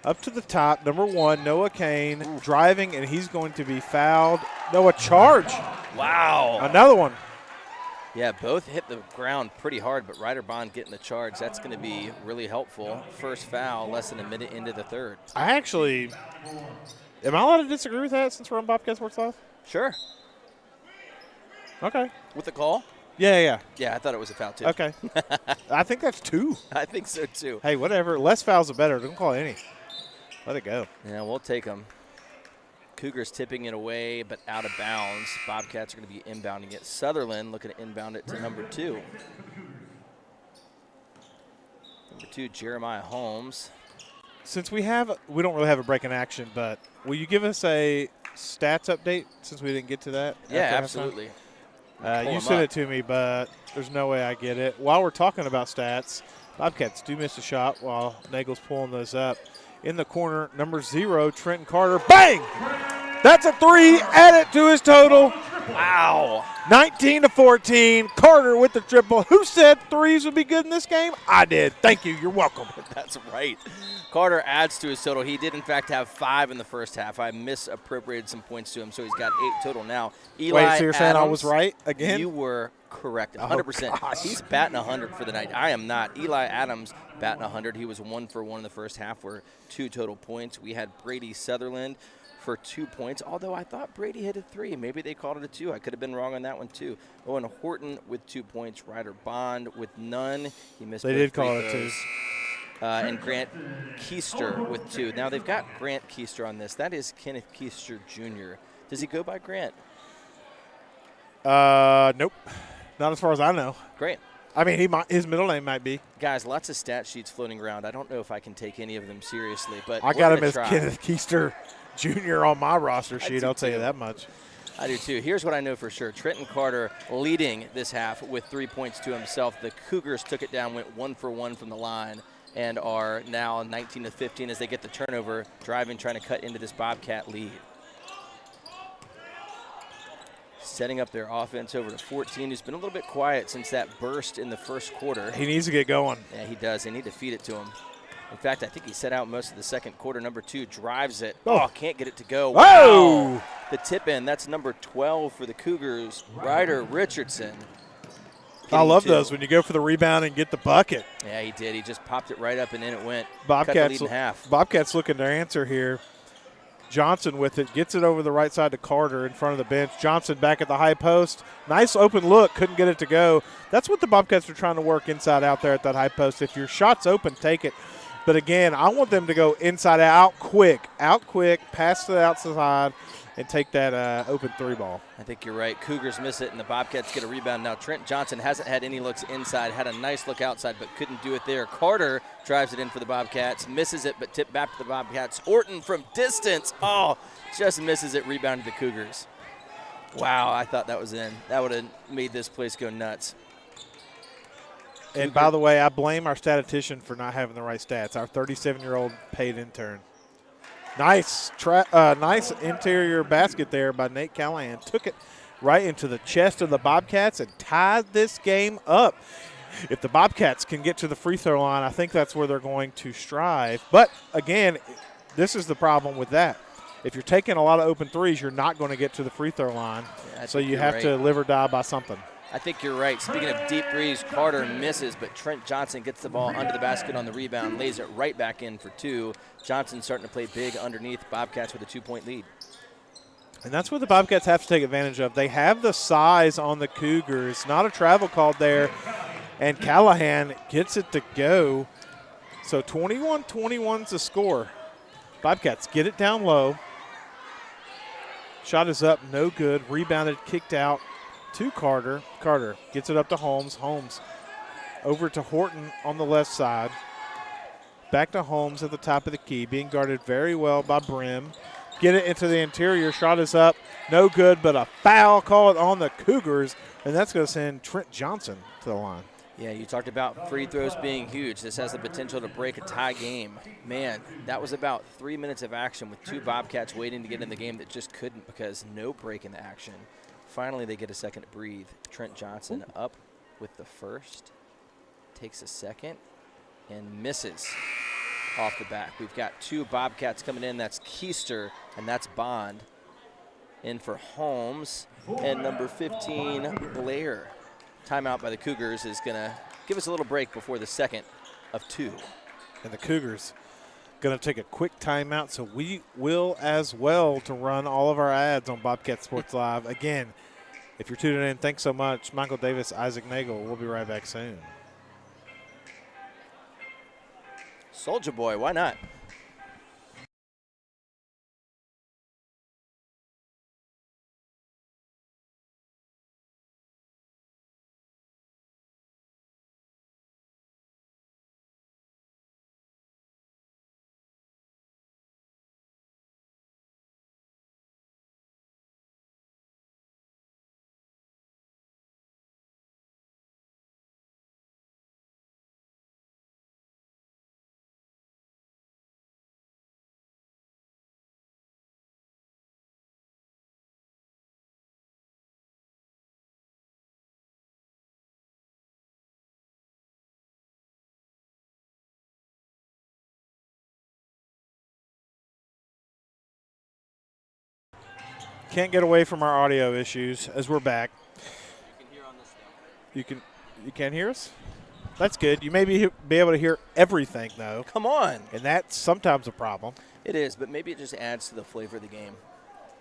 Speaker 1: up to the top. Number 1, Noah Kane driving, and he's going to be fouled. Noah charge.
Speaker 2: Wow.
Speaker 1: Another one.
Speaker 2: Yeah, both hit the ground pretty hard, but Ryder Bond getting the charge. That's going to be really helpful. First foul, less than a minute into the 3rd.
Speaker 1: Am I allowed to disagree with that since we're on Bobcat Sports Live?
Speaker 2: Sure.
Speaker 1: Okay.
Speaker 2: With the call?
Speaker 1: Yeah.
Speaker 2: Yeah, I thought it was a foul, too.
Speaker 1: Okay. I think that's 2.
Speaker 2: I think so, too.
Speaker 1: Hey, whatever. Less fouls are better. Don't call any. Let it go.
Speaker 2: Yeah, we'll take them. Cougars tipping it away, but out of bounds. Bobcats are going to be inbounding it. Sutherland looking to inbound it to number 2. Number 2, Jeremiah Holmes.
Speaker 1: Since we don't really have a break in action, but will you give us a stats update since we didn't get to that?
Speaker 2: Yeah, absolutely.
Speaker 1: You sent it to me, but there's no way I get it. While we're talking about stats, Bobcats do miss a shot while Nagel's pulling those up. In the corner, number 0, Trenton Carter. Bang! That's a 3. Add it to his total.
Speaker 2: Wow.
Speaker 1: 19-14. Carter with the triple. Who said threes would be good in this game? I did. Thank you. You're welcome.
Speaker 2: That's right. Carter adds to his total. He did, in fact, have 5 in the first half. I misappropriated some points to him, so he's got 8 total now. Eli
Speaker 1: Wait, so you're saying I
Speaker 2: Adams,
Speaker 1: was right again?
Speaker 2: You were correct, 100%.
Speaker 1: Oh,
Speaker 2: he's batting 100 for the night. I am not. Eli Adams batting 100. He was 1 for 1 in the first half for 2 total points. We had Brady Sutherland for 2 points, although I thought Brady hit a 3. Maybe they called it a 2. I could have been wrong on that one, too. Owen Horton with 2 points. Ryder Bond with none. He missed
Speaker 1: They did call it 2.
Speaker 2: And Grant Keister with 2. Now, they've got Grant Keister on this. That is Kenneth Keister Jr. Does he go by Grant?
Speaker 1: Nope. Not as far as I know.
Speaker 2: Great.
Speaker 1: I mean, his middle name might be.
Speaker 2: Guys, lots of stat sheets floating around. I don't know if I can take any of them seriously, but
Speaker 1: I got him as Kenneth Keister Jr. on my roster sheet, I'll tell you that much.
Speaker 2: I do, too. Here's what I know for sure. Trenton Carter leading this half with 3 points to himself. The Cougars took it down, went 1 for 1 from the line, and are now 19-15 as they get the turnover, driving, trying to cut into this Bobcat lead. Setting up their offense over to 14, who's been a little bit quiet since that burst in the first quarter.
Speaker 1: He needs to get going.
Speaker 2: Yeah, he does. They need to feed it to him. In fact, I think he set out most of the second quarter. Number 2 drives it. Oh, can't get it to go.
Speaker 1: Wow.
Speaker 2: Wow. The tip in, that's number 12 for the Cougars, Ryder Richardson.
Speaker 1: I love those when you go for the rebound and get the bucket.
Speaker 2: Yeah, he did. He just popped it right up and in it went.
Speaker 1: Bobcats,
Speaker 2: cut the lead in half.
Speaker 1: Bobcats looking to answer here. Johnson with it, gets it over the right side to Carter in front of the bench. Johnson back at the high post. Nice open look, couldn't get it to go. That's what the Bobcats are trying to work inside out there at that high post. If your shot's open, take it. But again, I want them to go inside out quick, pass to the outside, and take that open 3 ball.
Speaker 2: I think you're right. Cougars miss it, and the Bobcats get a rebound. Now, Trent Johnson hasn't had any looks inside, had a nice look outside, but couldn't do it there. Carter drives it in for the Bobcats, misses it, but tipped back to the Bobcats. Horton from distance, just misses it, rebounded the Cougars. Wow, I thought that was in. That would have made this place go nuts.
Speaker 1: And by the way, I blame our statistician for not having the right stats, our 37-year-old paid intern. Nice interior basket there by Nate Callahan. Took it right into the chest of the Bobcats and tied this game up. If the Bobcats can get to the free throw line, I think that's where they're going to strive. But, again, this is the problem with that. If you're taking a lot of open threes, you're not going to get to the free throw line. Yeah, so you have to live or die by something.
Speaker 2: I think you're right. Speaking of deep threes, Carter misses, but Trent Johnson gets the ball under the basket on the rebound, lays it right back in for 2. Johnson starting to play big underneath. Bobcats with a 2-point lead.
Speaker 1: And that's what the Bobcats have to take advantage of. They have the size on the Cougars. Not a travel call there. And Callahan gets it to go. So 21-21's the score. Bobcats get it down low. Shot is up, no good. Rebounded, kicked out to Carter. Carter gets it up to Holmes. Holmes over to Horton on the left side. Back to Holmes at the top of the key, being guarded very well by Brim. Get it into the interior. Shot is up, no good, but a foul called on the Cougars, and that's going to send Trent Johnson to the line.
Speaker 2: Yeah, you talked about free throws being huge. This has the potential to break a tie game. Man, that was about 3 minutes of action with two Bobcats waiting to get in the game that just couldn't because no break in the action. Finally, they get a second to breathe. Trent Johnson up with the first, takes a second, and misses off the back. We've got two Bobcats coming in. That's Keister and that's Bond. In for Holmes and number 15, Blair. Timeout by the Cougars is going to give us a little break before the second of two.
Speaker 1: And the Cougars going to take a quick timeout, so we will as well to run all of our ads on Bobcat Sports Live. Again, if you're tuning in, thanks so much. Michael Davis, Isaac Nagel. We'll be right back soon.
Speaker 2: Soldier Boy, why not?
Speaker 1: Can't get away from our audio issues as we're back.
Speaker 2: You can hear on this though.
Speaker 1: You can't hear us? That's good. You may be able to hear everything, though.
Speaker 2: Come on.
Speaker 1: And that's sometimes a problem.
Speaker 2: It is, but maybe it just adds to the flavor of the game.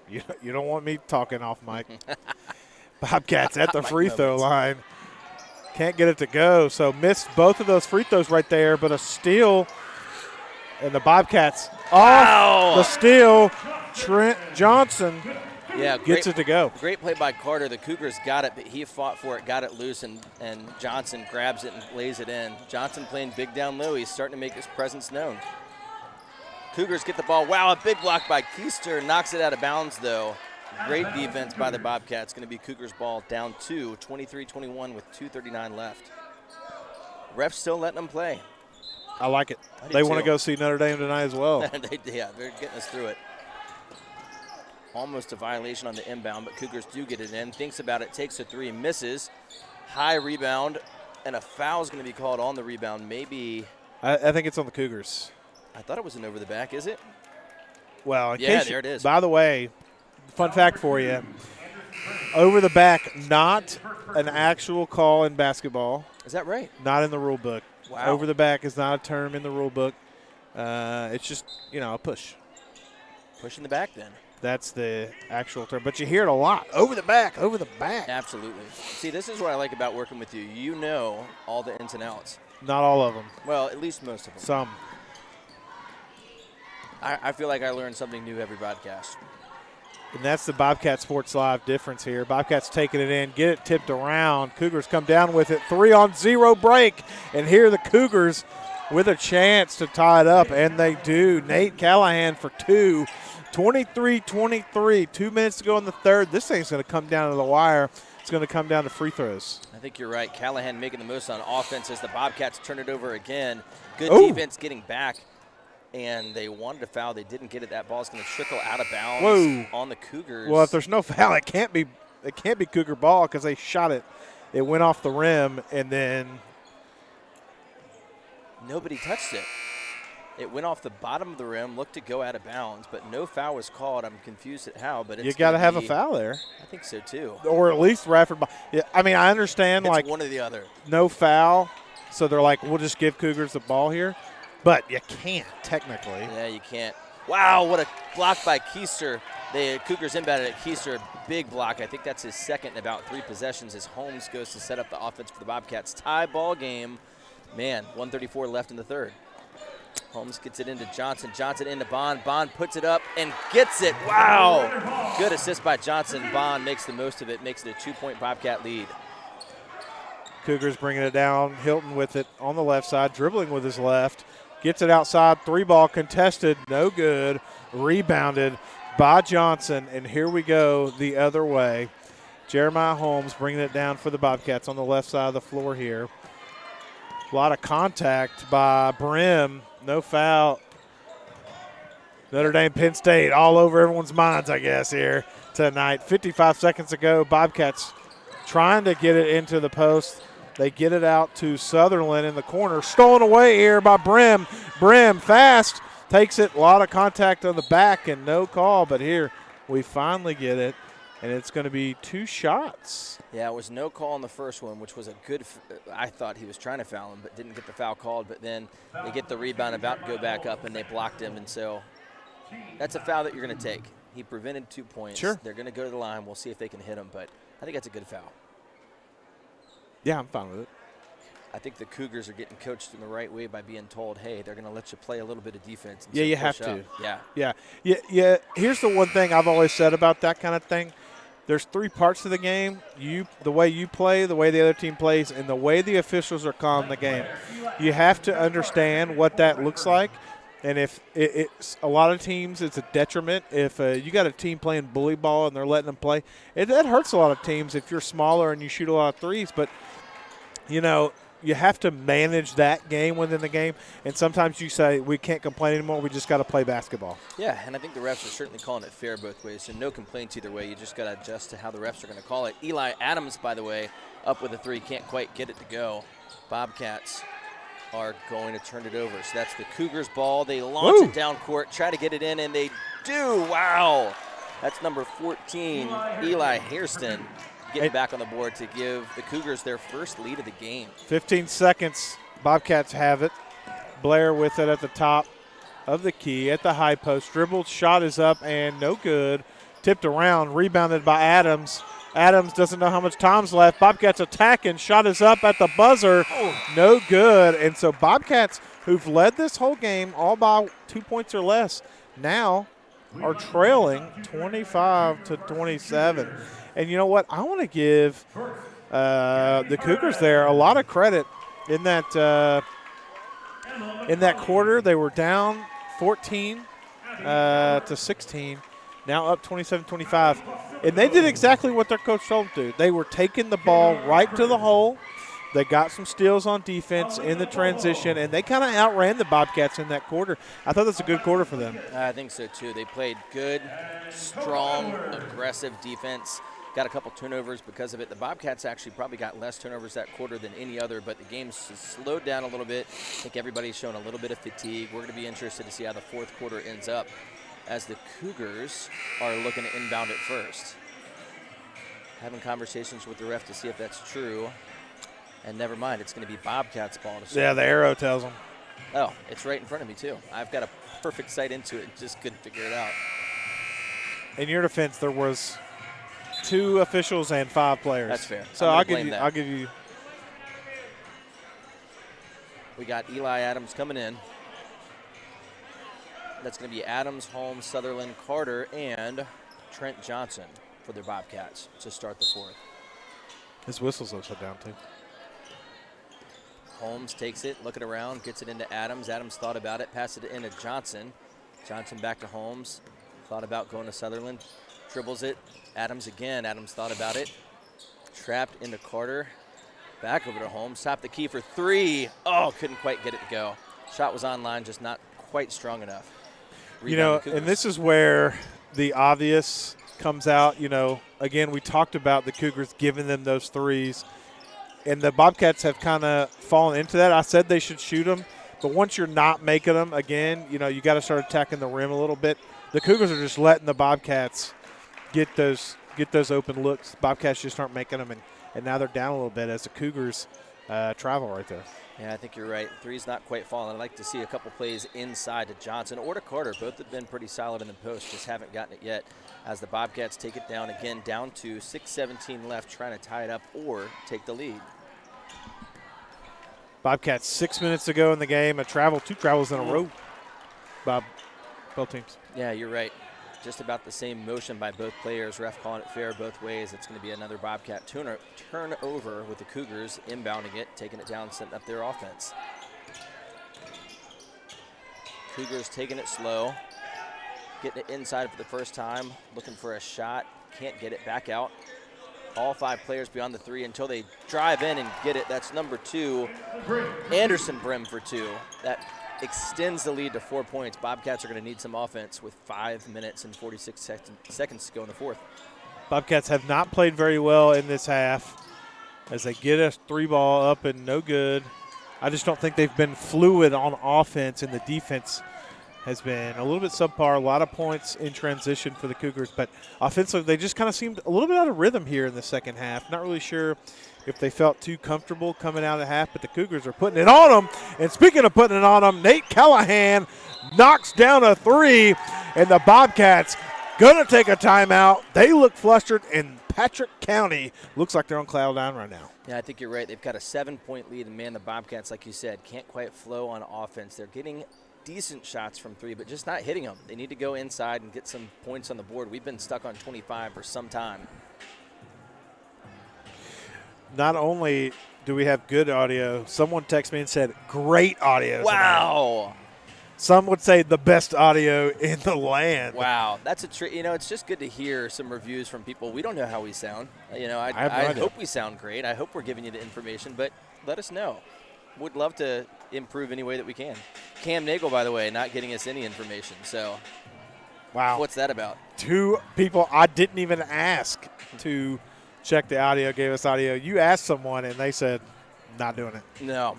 Speaker 1: You don't want me talking off mic. Bobcats at the free throw line. Can't get it to go, so missed both of those free throws right there, but a steal. And the Bobcats off the steal. Trent Johnson gets it to go.
Speaker 2: Great play by Carter. The Cougars got it, but he fought for it, got it loose, and Johnson grabs it and lays it in. Johnson playing big down low. He's starting to make his presence known. Cougars get the ball. Wow, a big block by Keister. Knocks it out of bounds, though. Great defense by the Bobcats. Going to be Cougars ball down 2, 23-21 with 2:39 left. Refs still letting them play.
Speaker 1: I like it. They want to go see Notre Dame tonight as well.
Speaker 2: They're getting us through it. Almost a violation on the inbound, but Cougars do get it in. Thinks about it, takes a three, misses. High rebound, and a foul is going to be called on the rebound. Maybe.
Speaker 1: I think it's on the Cougars.
Speaker 2: I thought it was an over the back. Is it?
Speaker 1: Well,
Speaker 2: there it is.
Speaker 1: By the way, fun fact for you. Over the back, not an actual call in basketball.
Speaker 2: Is that right?
Speaker 1: Not in the rule book.
Speaker 2: Wow.
Speaker 1: Over the back is not a term in the rule book. It's just, a push.
Speaker 2: Push in the back then.
Speaker 1: That's the actual term. But you hear it a lot. Over the back, over the back.
Speaker 2: Absolutely. See, this is what I like about working with you. You know all the ins and outs.
Speaker 1: Not all of them.
Speaker 2: Well, at least most of them.
Speaker 1: Some.
Speaker 2: I feel like I learn something new every broadcast.
Speaker 1: And that's the Bobcat Sports Live difference here. Bobcats taking it in, get it tipped around. Cougars come down with it. 3-on-0 break. And here the Cougars with a chance to tie it up, and they do. Nate Callahan for two. 23-23. 2 minutes to go in the third. This thing's going to come down to the wire. It's going to come down to free throws.
Speaker 2: I think you're right. Callahan making the most on offense as the Bobcats turn it over again. Good defense getting back. And they wanted a foul. They didn't get it. That ball's going to trickle out of bounds on the Cougars.
Speaker 1: Well, if there's no foul, it can't be Cougar ball because they shot it. It went off the rim, and then
Speaker 2: nobody touched it. It went off the bottom of the rim, looked to go out of bounds, but no foul was called. I'm confused at how, but it's
Speaker 1: you got to have a foul there.
Speaker 2: I think so too.
Speaker 1: Or at least Radford. Yeah, I mean, I understand
Speaker 2: it's one or the other.
Speaker 1: No foul, so they're like, we'll just give Cougars the ball here. But you can't, technically.
Speaker 2: Yeah, you can't. Wow, what a block by Keister. The Cougars inbounded at Keister. Big block. I think that's his second in about 3 possessions as Holmes goes to set up the offense for the Bobcats. Tie ball game. Man, 1:34 left in the third. Holmes gets it into Johnson. Johnson into Bond. Bond puts it up and gets it. Wow. Good assist by Johnson. Bond makes the most of it, makes it a 2-point Bobcat lead.
Speaker 1: Cougars bringing it down. Hilton with it on the left side, dribbling with his left. Gets it outside, 3-ball contested, no good. Rebounded by Johnson, and here we go the other way. Jeremiah Holmes bringing it down for the Bobcats on the left side of the floor here. A lot of contact by Brim. No foul. Notre Dame, Penn State, all over everyone's minds, I guess, here tonight. 55 seconds ago, Bobcats trying to get it into the post. They get it out to Sutherland in the corner. Stolen away here by Brim. Brim fast, takes it. A lot of contact on the back and no call. But here we finally get it, and it's going to be 2 shots.
Speaker 2: Yeah, it was no call on the first one, which was a good I thought he was trying to foul him, but didn't get the foul called. But then they get the rebound, about to go back up, and they blocked him. And so that's a foul that you're going to take. He prevented 2 points.
Speaker 1: Sure.
Speaker 2: They're going to go to the line. We'll see if they can hit him, but I think that's a good foul.
Speaker 1: Yeah, I'm fine with it.
Speaker 2: I think the Cougars are getting coached in the right way by being told, hey, they're going to let you play a little bit of defense.
Speaker 1: Yeah, you have to.
Speaker 2: Yeah.
Speaker 1: Yeah. Here's the one thing I've always said about that kind of thing. There's 3 parts to the game. The way you play, the way the other team plays, and the way the officials are calling the game. You have to understand what that looks like. And if it's a lot of teams, it's a detriment. If you got a team playing bully ball and they're letting them play, that hurts a lot of teams if you're smaller and you shoot a lot of threes. But, you have to manage that game within the game. And sometimes you say, we can't complain anymore. We just got to play basketball.
Speaker 2: Yeah, and I think the refs are certainly calling it fair both ways. So no complaints either way. You just got to adjust to how the refs are going to call it. Eli Adams, by the way, up with a 3. Can't quite get it to go. Bobcats are going to turn it over. So that's the Cougars' ball. They launch it down court, try to get it in, and they do. Wow. That's number 14, Eli Hairston, getting back on the board to give the Cougars their first lead of the game.
Speaker 1: 15 seconds. Bobcats have it. Blair with it at the top of the key at the high post. Dribbled, shot is up, and no good. Tipped around, rebounded by Adams. Adams doesn't know how much time's left. Bobcats attacking. Shot is up at the buzzer. No good. And so Bobcats, who've led this whole game all by 2 points or less, now are trailing 25-27. And you know what? I want to give the Cougars there a lot of credit in that quarter. They were down 14 to 16. Now up 27-25. And they did exactly what their coach told them to. They were taking the ball right to the hole. They got some steals on defense in the transition, and they kind of outran the Bobcats in that quarter. I thought that's a good quarter for them.
Speaker 2: I think so, too. They played good, strong, aggressive defense. Got a couple turnovers because of it. The Bobcats actually probably got less turnovers that quarter than any other, but the game slowed down a little bit. I think everybody's shown a little bit of fatigue. We're going to be interested to see how the fourth quarter ends up, as the Cougars are looking to inbound it first. Having conversations with the ref to see if that's true. And never mind, it's going to be Bobcats' ball to start.
Speaker 1: Yeah, the arrow tells them.
Speaker 2: Oh, it's right in front of me, too. I've got a perfect sight into it, just couldn't figure it out.
Speaker 1: In your defense, there was 2 officials and 5 players.
Speaker 2: That's fair.
Speaker 1: So I'll give you.
Speaker 2: We got Eli Adams coming in. That's going to be Adams, Holmes, Sutherland, Carter, and Trent Johnson for the Bobcats to start the fourth.
Speaker 1: His whistle's upside down, too.
Speaker 2: Holmes takes it, looking around, gets it into Adams. Adams thought about it, passed it into Johnson. Johnson back to Holmes. Thought about going to Sutherland. Dribbles it. Adams again. Adams thought about it. Trapped into Carter. Back over to Holmes. Top the key for 3. Oh, couldn't quite get it to go. Shot was on line, just not quite strong enough.
Speaker 1: Rebound, and this is where the obvious comes out. Again, we talked about the Cougars giving them those threes. And the Bobcats have kind of fallen into that. I said they should shoot them, but once you're not making them, again, you got to start attacking the rim a little bit. The Cougars are just letting the Bobcats get those open looks. Bobcats just aren't making them, and now they're down a little bit as the Cougars travel right there.
Speaker 2: Yeah, I think you're right. Three's not quite falling. I'd like to see a couple plays inside to Johnson or to Carter. Both have been pretty solid in the post, just haven't gotten it yet. As the Bobcats take it down again, down to 6:17 left, trying to tie it up or take the lead.
Speaker 1: Bobcats 6 minutes to go in the game. 2 travels in a row by both teams.
Speaker 2: Yeah, you're right. Just about the same motion by both players. Ref calling it fair both ways. It's going to be another Bobcat turnover with the Cougars inbounding it, taking it down, setting up their offense. Cougars taking it slow, getting it inside for the first time, looking for a shot. Can't get it back out. all 5 players beyond the 3 until they drive in and get it. That's number 2, Anderson Brim for 2. That extends the lead to 4 points. Bobcats are going to need some offense with 5 minutes and 46 seconds to go in the fourth.
Speaker 1: Bobcats have not played very well in this half as they get a 3-ball up and no good. I just don't think they've been fluid on offense, and the defense has been a little bit subpar. A lot of points in transition for the Cougars, but offensively they just kind of seemed a little bit out of rhythm here in the second half. Not really sure if they felt too comfortable coming out of the half, but the Cougars are putting it on them. And speaking of putting it on them, Nate Callahan knocks down a 3, and the Bobcats going to take a timeout. They look flustered, and Patrick County looks like they're on cloud 9 right now.
Speaker 2: Yeah, I think you're right. They've got a 7-point lead, and, man, the Bobcats, like you said, can't quite flow on offense. They're getting decent shots from 3, but just not hitting them. They need to go inside and get some points on the board. We've been stuck on 25 for some time.
Speaker 1: Not only do we have good audio, someone texted me and said, great audio
Speaker 2: Wow.
Speaker 1: tonight. Some would say the best audio in the land.
Speaker 2: Wow. That's a treat. You know, it's just good to hear some reviews from people. We don't know how we sound. You know, I hope we sound great. I hope we're giving you the information, but let us know. Would love to improve any way that we can. Cam Nagel, by the way, not getting us any information. So,
Speaker 1: wow.
Speaker 2: What's that about? 2
Speaker 1: people I didn't even ask to check the audio, gave us audio. You asked someone, and they said, not doing it.
Speaker 2: No.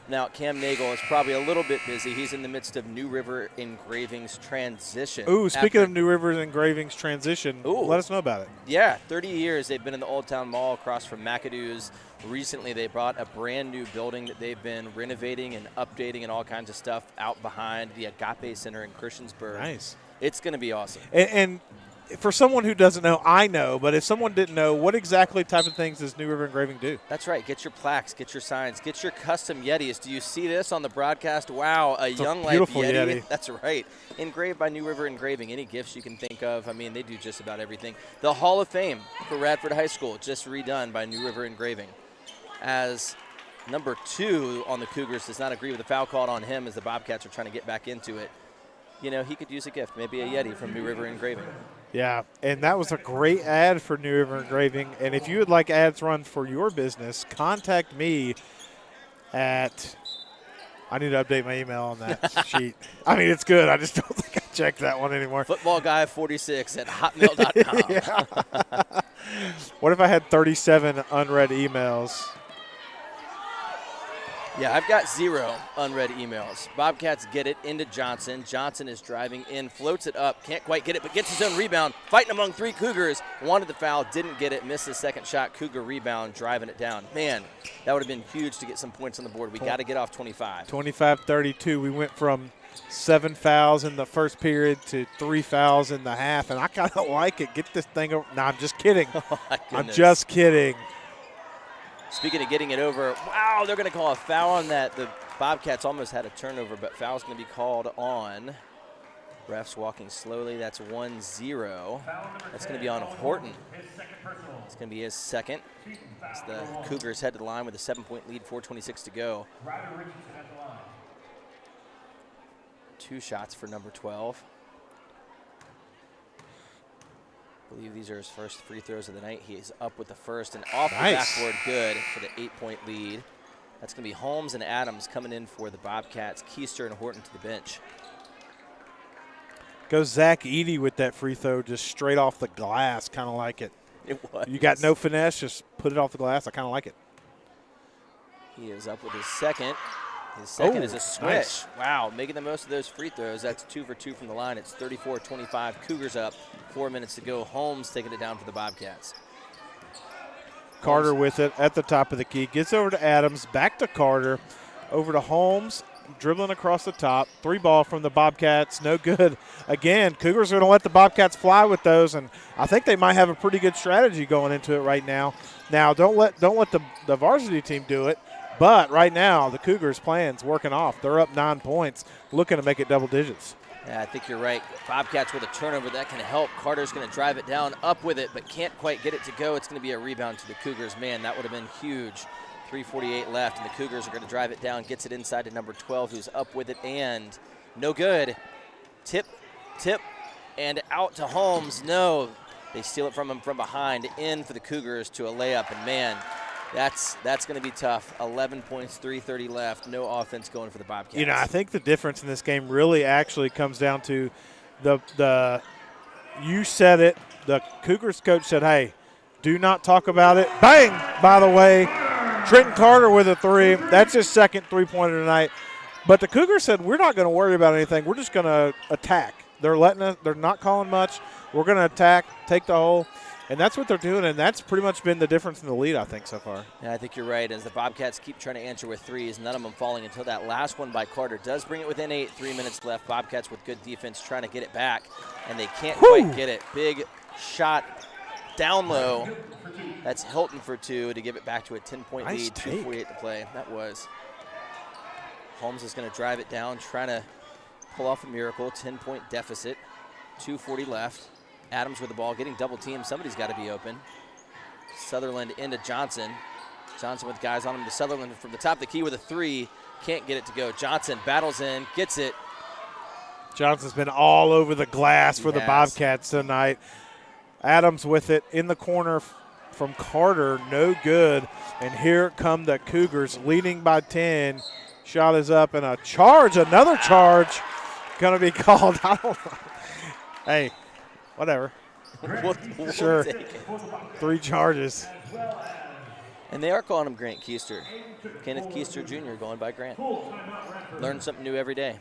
Speaker 2: Now, Cam Nagel is probably a little bit busy. He's in the midst of New River Engraving's transition.
Speaker 1: Ooh, speaking of New River Engraving's transition, let us know about it.
Speaker 2: Yeah, 30 years they've been in the Old Town Mall across from McAdoo's. Recently, they brought a brand new building that they've been renovating and updating and all kinds of stuff out behind the Agape Center in Christiansburg.
Speaker 1: Nice.
Speaker 2: It's going to be awesome.
Speaker 1: And for someone who doesn't know, I know, but if someone didn't know, what exactly type of things does New River Engraving do?
Speaker 2: That's right. Get your plaques, get your signs, get your custom Yetis. Do you see this on the broadcast? Wow, a Young Life Yeti. That's right. Engraved by New River Engraving. Any gifts you can think of. I mean, they do just about everything. The Hall of Fame for Radford High School, just redone by New River Engraving. As number 2 on the Cougars does not agree with the foul called on him as the Bobcats are trying to get back into it. You know, he could use a gift, maybe a Yeti from New River Engraving.
Speaker 1: Yeah, and that was a great ad for New River Engraving. And if you would like ads run for your business, contact me at – I need to update my email on that sheet. I mean, it's good. I just don't think I checked that one anymore.
Speaker 2: Footballguy46 at hotmail.com.
Speaker 1: Yeah. What if I had 37 unread emails?
Speaker 2: Yeah, I've got 0 unread emails. Bobcats get it into Johnson. Johnson is driving in, floats it up, can't quite get it, but gets his own rebound. Fighting among 3 Cougars. Wanted the foul, didn't get it, missed his second shot. Cougar rebound, driving it down. Man, that would have been huge to get some points on the board. We got to get off 25.
Speaker 1: 25-32. We went from 7 fouls in the first period to 3 fouls in the half, and I kind of like it. Get this thing over. No, I'm just kidding.
Speaker 2: Oh,
Speaker 1: I'm just kidding.
Speaker 2: Speaking of getting it over, wow, they're going to call a foul on that. The Bobcats almost had a turnover, but foul's going to be called on. Refs walking slowly. That's 1-0. That's going to be on Horton. It's going to be his second. As the Cougars head to the line with a 7-point lead, 4:26 to go. 2 shots for number 12. I believe these are his first free throws of the night. He is up with the first and off the backboard, good for the 8-point lead. That's going to be Holmes and Adams coming in for the Bobcats. Keister and Horton to the bench.
Speaker 1: Goes Zach Eady with that free throw just straight off the glass. Kind of like it.
Speaker 2: It was.
Speaker 1: You got no finesse, just put it off the glass. I kind of like it.
Speaker 2: He is up with his second. His second is a switch.
Speaker 1: Nice.
Speaker 2: Wow, making the most of those free throws. That's 2 for 2 from the line. It's 34-25. Cougars up. 4 minutes to go. Holmes taking it down for the Bobcats.
Speaker 1: Carter with it at the top of the key. Gets over to Adams. Back to Carter. Over to Holmes. Dribbling across the top. 3-ball from the Bobcats. No good. Again, Cougars are going to let the Bobcats fly with those, and I think they might have a pretty good strategy going into it right now. Now, don't let the varsity team do it. But right now, the Cougars' plan's working off. They're up 9 points, looking to make it double digits.
Speaker 2: Yeah, I think you're right. Bobcats with a turnover, that can help. Carter's going to drive it down, up with it, but can't quite get it to go. It's going to be a rebound to the Cougars. Man, that would have been huge. 3:48 left, and the Cougars are going to drive it down, gets it inside to number 12, who's up with it, and no good. Tip, and out to Holmes. No, They steal it from him from behind, in for the Cougars to a layup, and man, that's going to be tough. 11 points, 3:30 left, no offense going for the Bobcats.
Speaker 1: You know, I think the difference in this game really actually comes down to the you said it, the Cougars coach said, hey, do not talk about it. Bang! By the way, Trenton Carter with a three. That's his second three-pointer tonight. But the Cougars said, we're not going to worry about anything. We're just going to attack. They're not calling much. We're going to attack, take the hole. And that's what they're doing, and that's pretty much been the difference in the lead, I think, so far.
Speaker 2: Yeah, I think you're right. As the Bobcats keep trying to answer with threes, none of them falling until that last one by Carter does bring it within 8. 3 minutes left. Bobcats with good defense trying to get it back, and they can't quite get it. Big shot down low. That's Hilton for 2 to give it back to a 10-point lead. 2:48 to play. That was. Holmes is going to drive it down, trying to pull off a miracle. 10-point deficit. 2:40 left. Adams with the ball, getting double teamed. Somebody's got to be open. Sutherland into Johnson. Johnson with guys on him to Sutherland from the top of the key with a 3. Can't get it to go. Johnson battles in, gets it.
Speaker 1: Johnson's been all over the glass for the Bobcats tonight. Adams with it in the corner from Carter, no good. And here come the Cougars leading by 10. Shot is up and a charge, another charge going to be called. I don't know. Hey. Whatever.
Speaker 2: We'll
Speaker 1: sure.
Speaker 2: Take it.
Speaker 1: 3 charges.
Speaker 2: And they are calling him Grant Keister. Kenneth Keister Jr. going by Grant. Learn something new every day.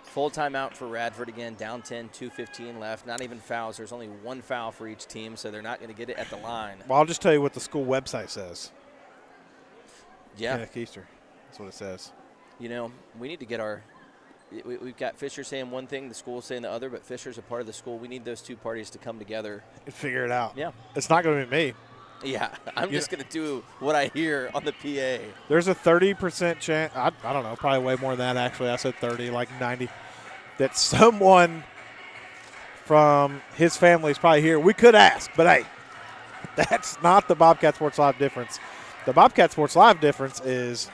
Speaker 2: Full timeout for Radford again. Down 10, 2:15 left. Not even fouls. There's only 1 foul for each team, so they're not going to get it at the line.
Speaker 1: Well, I'll just tell you what the school website says.
Speaker 2: Yeah.
Speaker 1: Kenneth Keister. That's what it says.
Speaker 2: You know, we need to get our – we've got Fisher saying one thing, the school saying the other, but Fisher's a part of the school. We need those two parties to come together
Speaker 1: and figure it out.
Speaker 2: Yeah.
Speaker 1: It's not going to be me.
Speaker 2: Yeah, I'm just going to do what I hear on the PA.
Speaker 1: There's a 30% chance, I don't know, probably way more than that actually. I said 30, like 90, that someone from his family is probably here. We could ask, but hey, that's not the Bobcat Sports Live difference. The Bobcat Sports Live difference is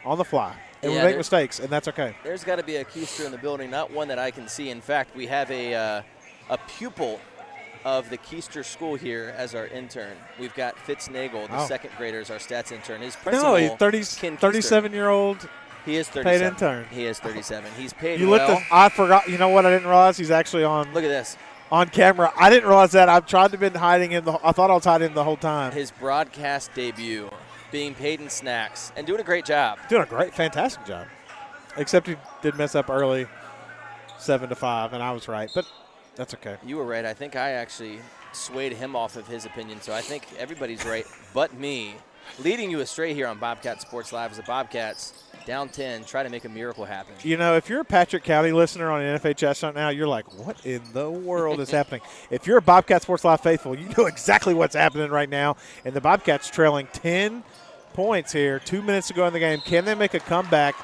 Speaker 1: on the fly. And we make mistakes, and that's okay.
Speaker 2: There's got to be a Keister in the building, not one that I can see. In fact, we have a pupil of the Keister school here as our intern. We've got Fitznagel, the second grader, as our stats intern. His principal,
Speaker 1: he's 37-year-old.
Speaker 2: He is 37.
Speaker 1: Paid intern.
Speaker 2: He is 37. He's paid
Speaker 1: I forgot. You know what? I didn't realize he's actually on.
Speaker 2: Look at this.
Speaker 1: On camera. I didn't realize that. I've tried to been hiding him. I thought I was hiding him the whole time.
Speaker 2: His broadcast debut. Being paid in snacks and doing a great job.
Speaker 1: Doing a fantastic job. Except he did mess up early, 7-5, and I was right. But that's okay.
Speaker 2: You were right. I think I actually swayed him off of his opinion, so I think everybody's right but me. Leading you astray here on Bobcat Sports Live as the Bobcats down 10, try to make a miracle happen.
Speaker 1: You know, if you're a Patrick County listener on NFHS right now, you're like, what in the world is happening? If you're a Bobcat Sports Live faithful, you know exactly what's happening right now. And the Bobcats trailing 10 points here, 2 minutes to go in the game. Can they make a comeback?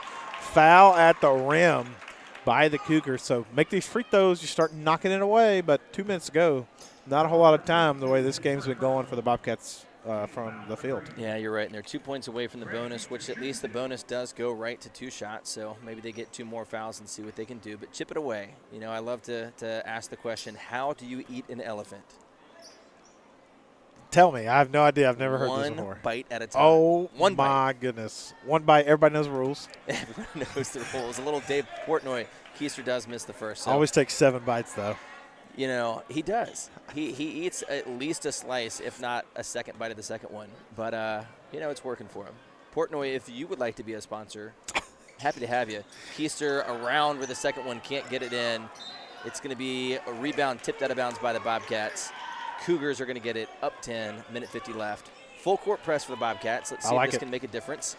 Speaker 1: Foul at the rim by the Cougars. So make these free throws. You start knocking it away, but 2 minutes to go. Not a whole lot of time the way this game's been going for the Bobcats from the field.
Speaker 2: Yeah, you're right. And they're 2 points away from the bonus, which at least the bonus does go right to 2 shots. So maybe they get 2 more fouls and see what they can do. But chip it away. You know, I love to ask the question, how do you eat an elephant?
Speaker 1: Tell me. I have no idea. I've never heard this before.
Speaker 2: 1 bite at a time.
Speaker 1: Oh,
Speaker 2: my
Speaker 1: bite. Goodness. 1 bite. Everybody knows the rules.
Speaker 2: Everybody knows the rules. A little Dave Portnoy. Keister does miss the first. So.
Speaker 1: Always takes 7 bites, though.
Speaker 2: You know, he does. He eats at least a slice, if not a second bite of the second one. But, you know, it's working for him. Portnoy, if you would like to be a sponsor, happy to have you. Keister around with the second one, can't get it in. It's going to be a rebound tipped out of bounds by the Bobcats. Cougars are going to get it up 10, minute 50 left. Full court press for the Bobcats. Let's see if this can make a difference.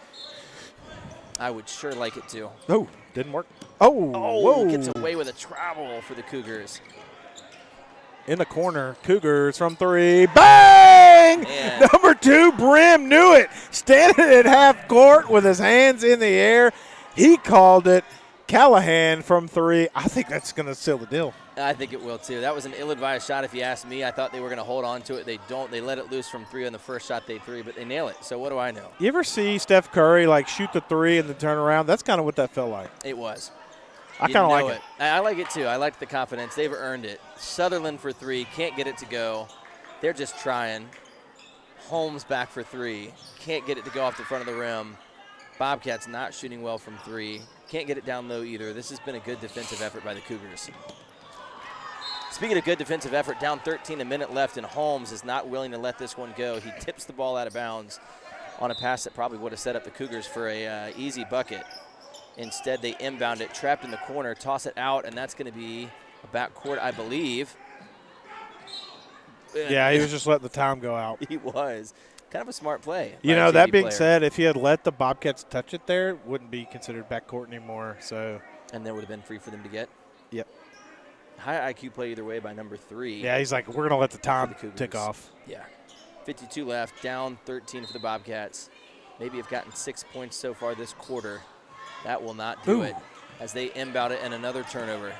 Speaker 2: I would sure like it to.
Speaker 1: Oh, didn't work. Oh, whoa.
Speaker 2: Gets away with a travel for the Cougars.
Speaker 1: In the corner, Cougars from 3. Bang!
Speaker 2: Man.
Speaker 1: Number 2, Brim knew it. Standing at half court with his hands in the air. He called it. Callahan from 3. I think that's going to seal the deal.
Speaker 2: I think it will, too. That was an ill-advised shot, if you ask me. I thought they were going to hold on to it. They don't. They let it loose from 3 on the first shot they threw, but they nail it. So what do I know?
Speaker 1: You ever see Steph Curry, like, shoot the 3 and then turn around? That's kind of what that felt like.
Speaker 2: It was.
Speaker 1: I kind of like it.
Speaker 2: I like it, too. I like the confidence. They've earned it. Sutherland for 3. Can't get it to go. They're just trying. Holmes back for three. Can't get it to go off the front of the rim. Bobcats not shooting well from three. Can't get it down low either. This has been a good defensive effort by the Cougars. Speaking of good defensive effort, down 13, a minute left, and Holmes is not willing to let this one go. He tips the ball out of bounds on a pass that probably would have set up the Cougars for a easy bucket. Instead, they inbound it, trapped in the corner, toss it out, and that's going to be a backcourt, I believe.
Speaker 1: Yeah, he was just letting the time go out.
Speaker 2: He was. Kind of a smart play.
Speaker 1: You know, that being said, if he had let the Bobcats touch it there, it wouldn't be considered backcourt anymore. So,
Speaker 2: and that would have been free for them to get?
Speaker 1: Yep.
Speaker 2: High IQ play either way by number 3.
Speaker 1: Yeah, he's like, we're going to let the time tick off.
Speaker 2: Yeah. 52 left, down 13 for the Bobcats. Maybe have gotten 6 points so far this quarter. That will not do it as they inbound it and another turnover.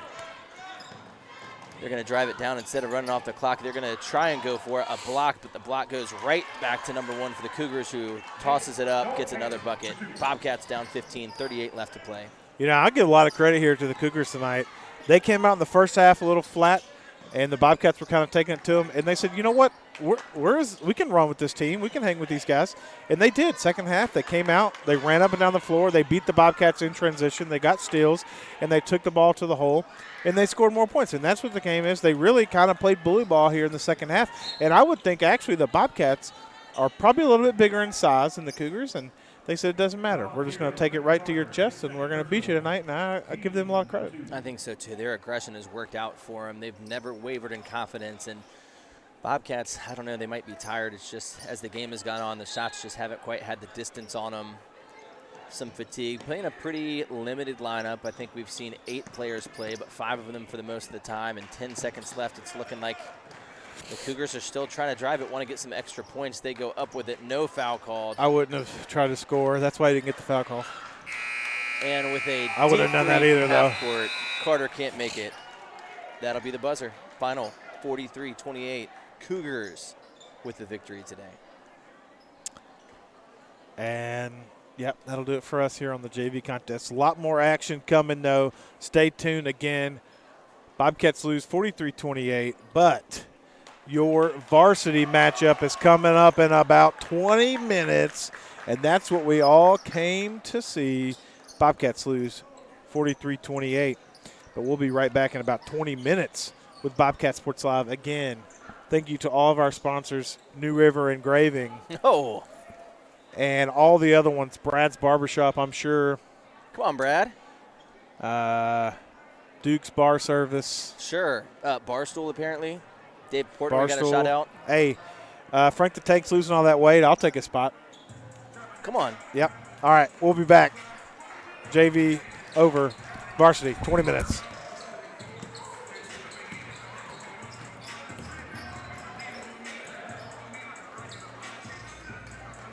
Speaker 2: They're going to drive it down instead of running off the clock. They're going to try and go for a block, but the block goes right back to number 1 for the Cougars, who tosses it up, gets another bucket. Bobcats down 15, 38 left to play.
Speaker 1: You know, I give a lot of credit here to the Cougars tonight. They came out in the first half a little flat, and the Bobcats were kind of taking it to them. And they said, you know what, we can run with this team. We can hang with these guys. And they did. Second half, they came out. They ran up and down the floor. They beat the Bobcats in transition. They got steals, and they took the ball to the hole, and they scored more points. And that's what the game is. They really kind of played bully ball here in the second half. And I would think, actually, the Bobcats are probably a little bit bigger in size than the Cougars, and they said it doesn't matter. We're just going to take it right to your chest, and we're going to beat you tonight, and I give them a lot of credit.
Speaker 2: I think so, too. Their aggression has worked out for them. They've never wavered in confidence. And Bobcats, I don't know, they might be tired. It's just as the game has gone on, the shots just haven't quite had the distance on them. Some fatigue. Playing a pretty limited lineup. I think we've seen 8 players play, but 5 of them for the most of the time. And 10 seconds left, it's looking like the Cougars are still trying to drive it, want to get some extra points. They go up with it. No foul called.
Speaker 1: I wouldn't have tried to score. That's why he didn't get the foul call.
Speaker 2: And with a
Speaker 1: I wouldn't have done that either, though.
Speaker 2: Court, Carter can't make it. That'll be the buzzer. Final 43-28. Cougars with the victory today.
Speaker 1: And, yep, that'll do it for us here on the JV contest. A lot more action coming, though. Stay tuned again. Bobcats lose 43-28, but your varsity matchup is coming up in about 20 minutes, and that's what we all came to see. Bobcats lose 43-28, but we'll be right back in about 20 minutes with Bobcat Sports Live again. Thank you to all of our sponsors, New River Engraving.
Speaker 2: Oh.
Speaker 1: And all the other ones, Brad's Barbershop, I'm sure.
Speaker 2: Come on, Brad.
Speaker 1: Duke's Bar Service.
Speaker 2: Sure. Barstool, apparently. Dave Portman got a shot out.
Speaker 1: Hey, Frank the Tank's losing all that weight. I'll take a spot.
Speaker 2: Come on.
Speaker 1: Yep. All right, we'll be back. JV over varsity, 20 minutes.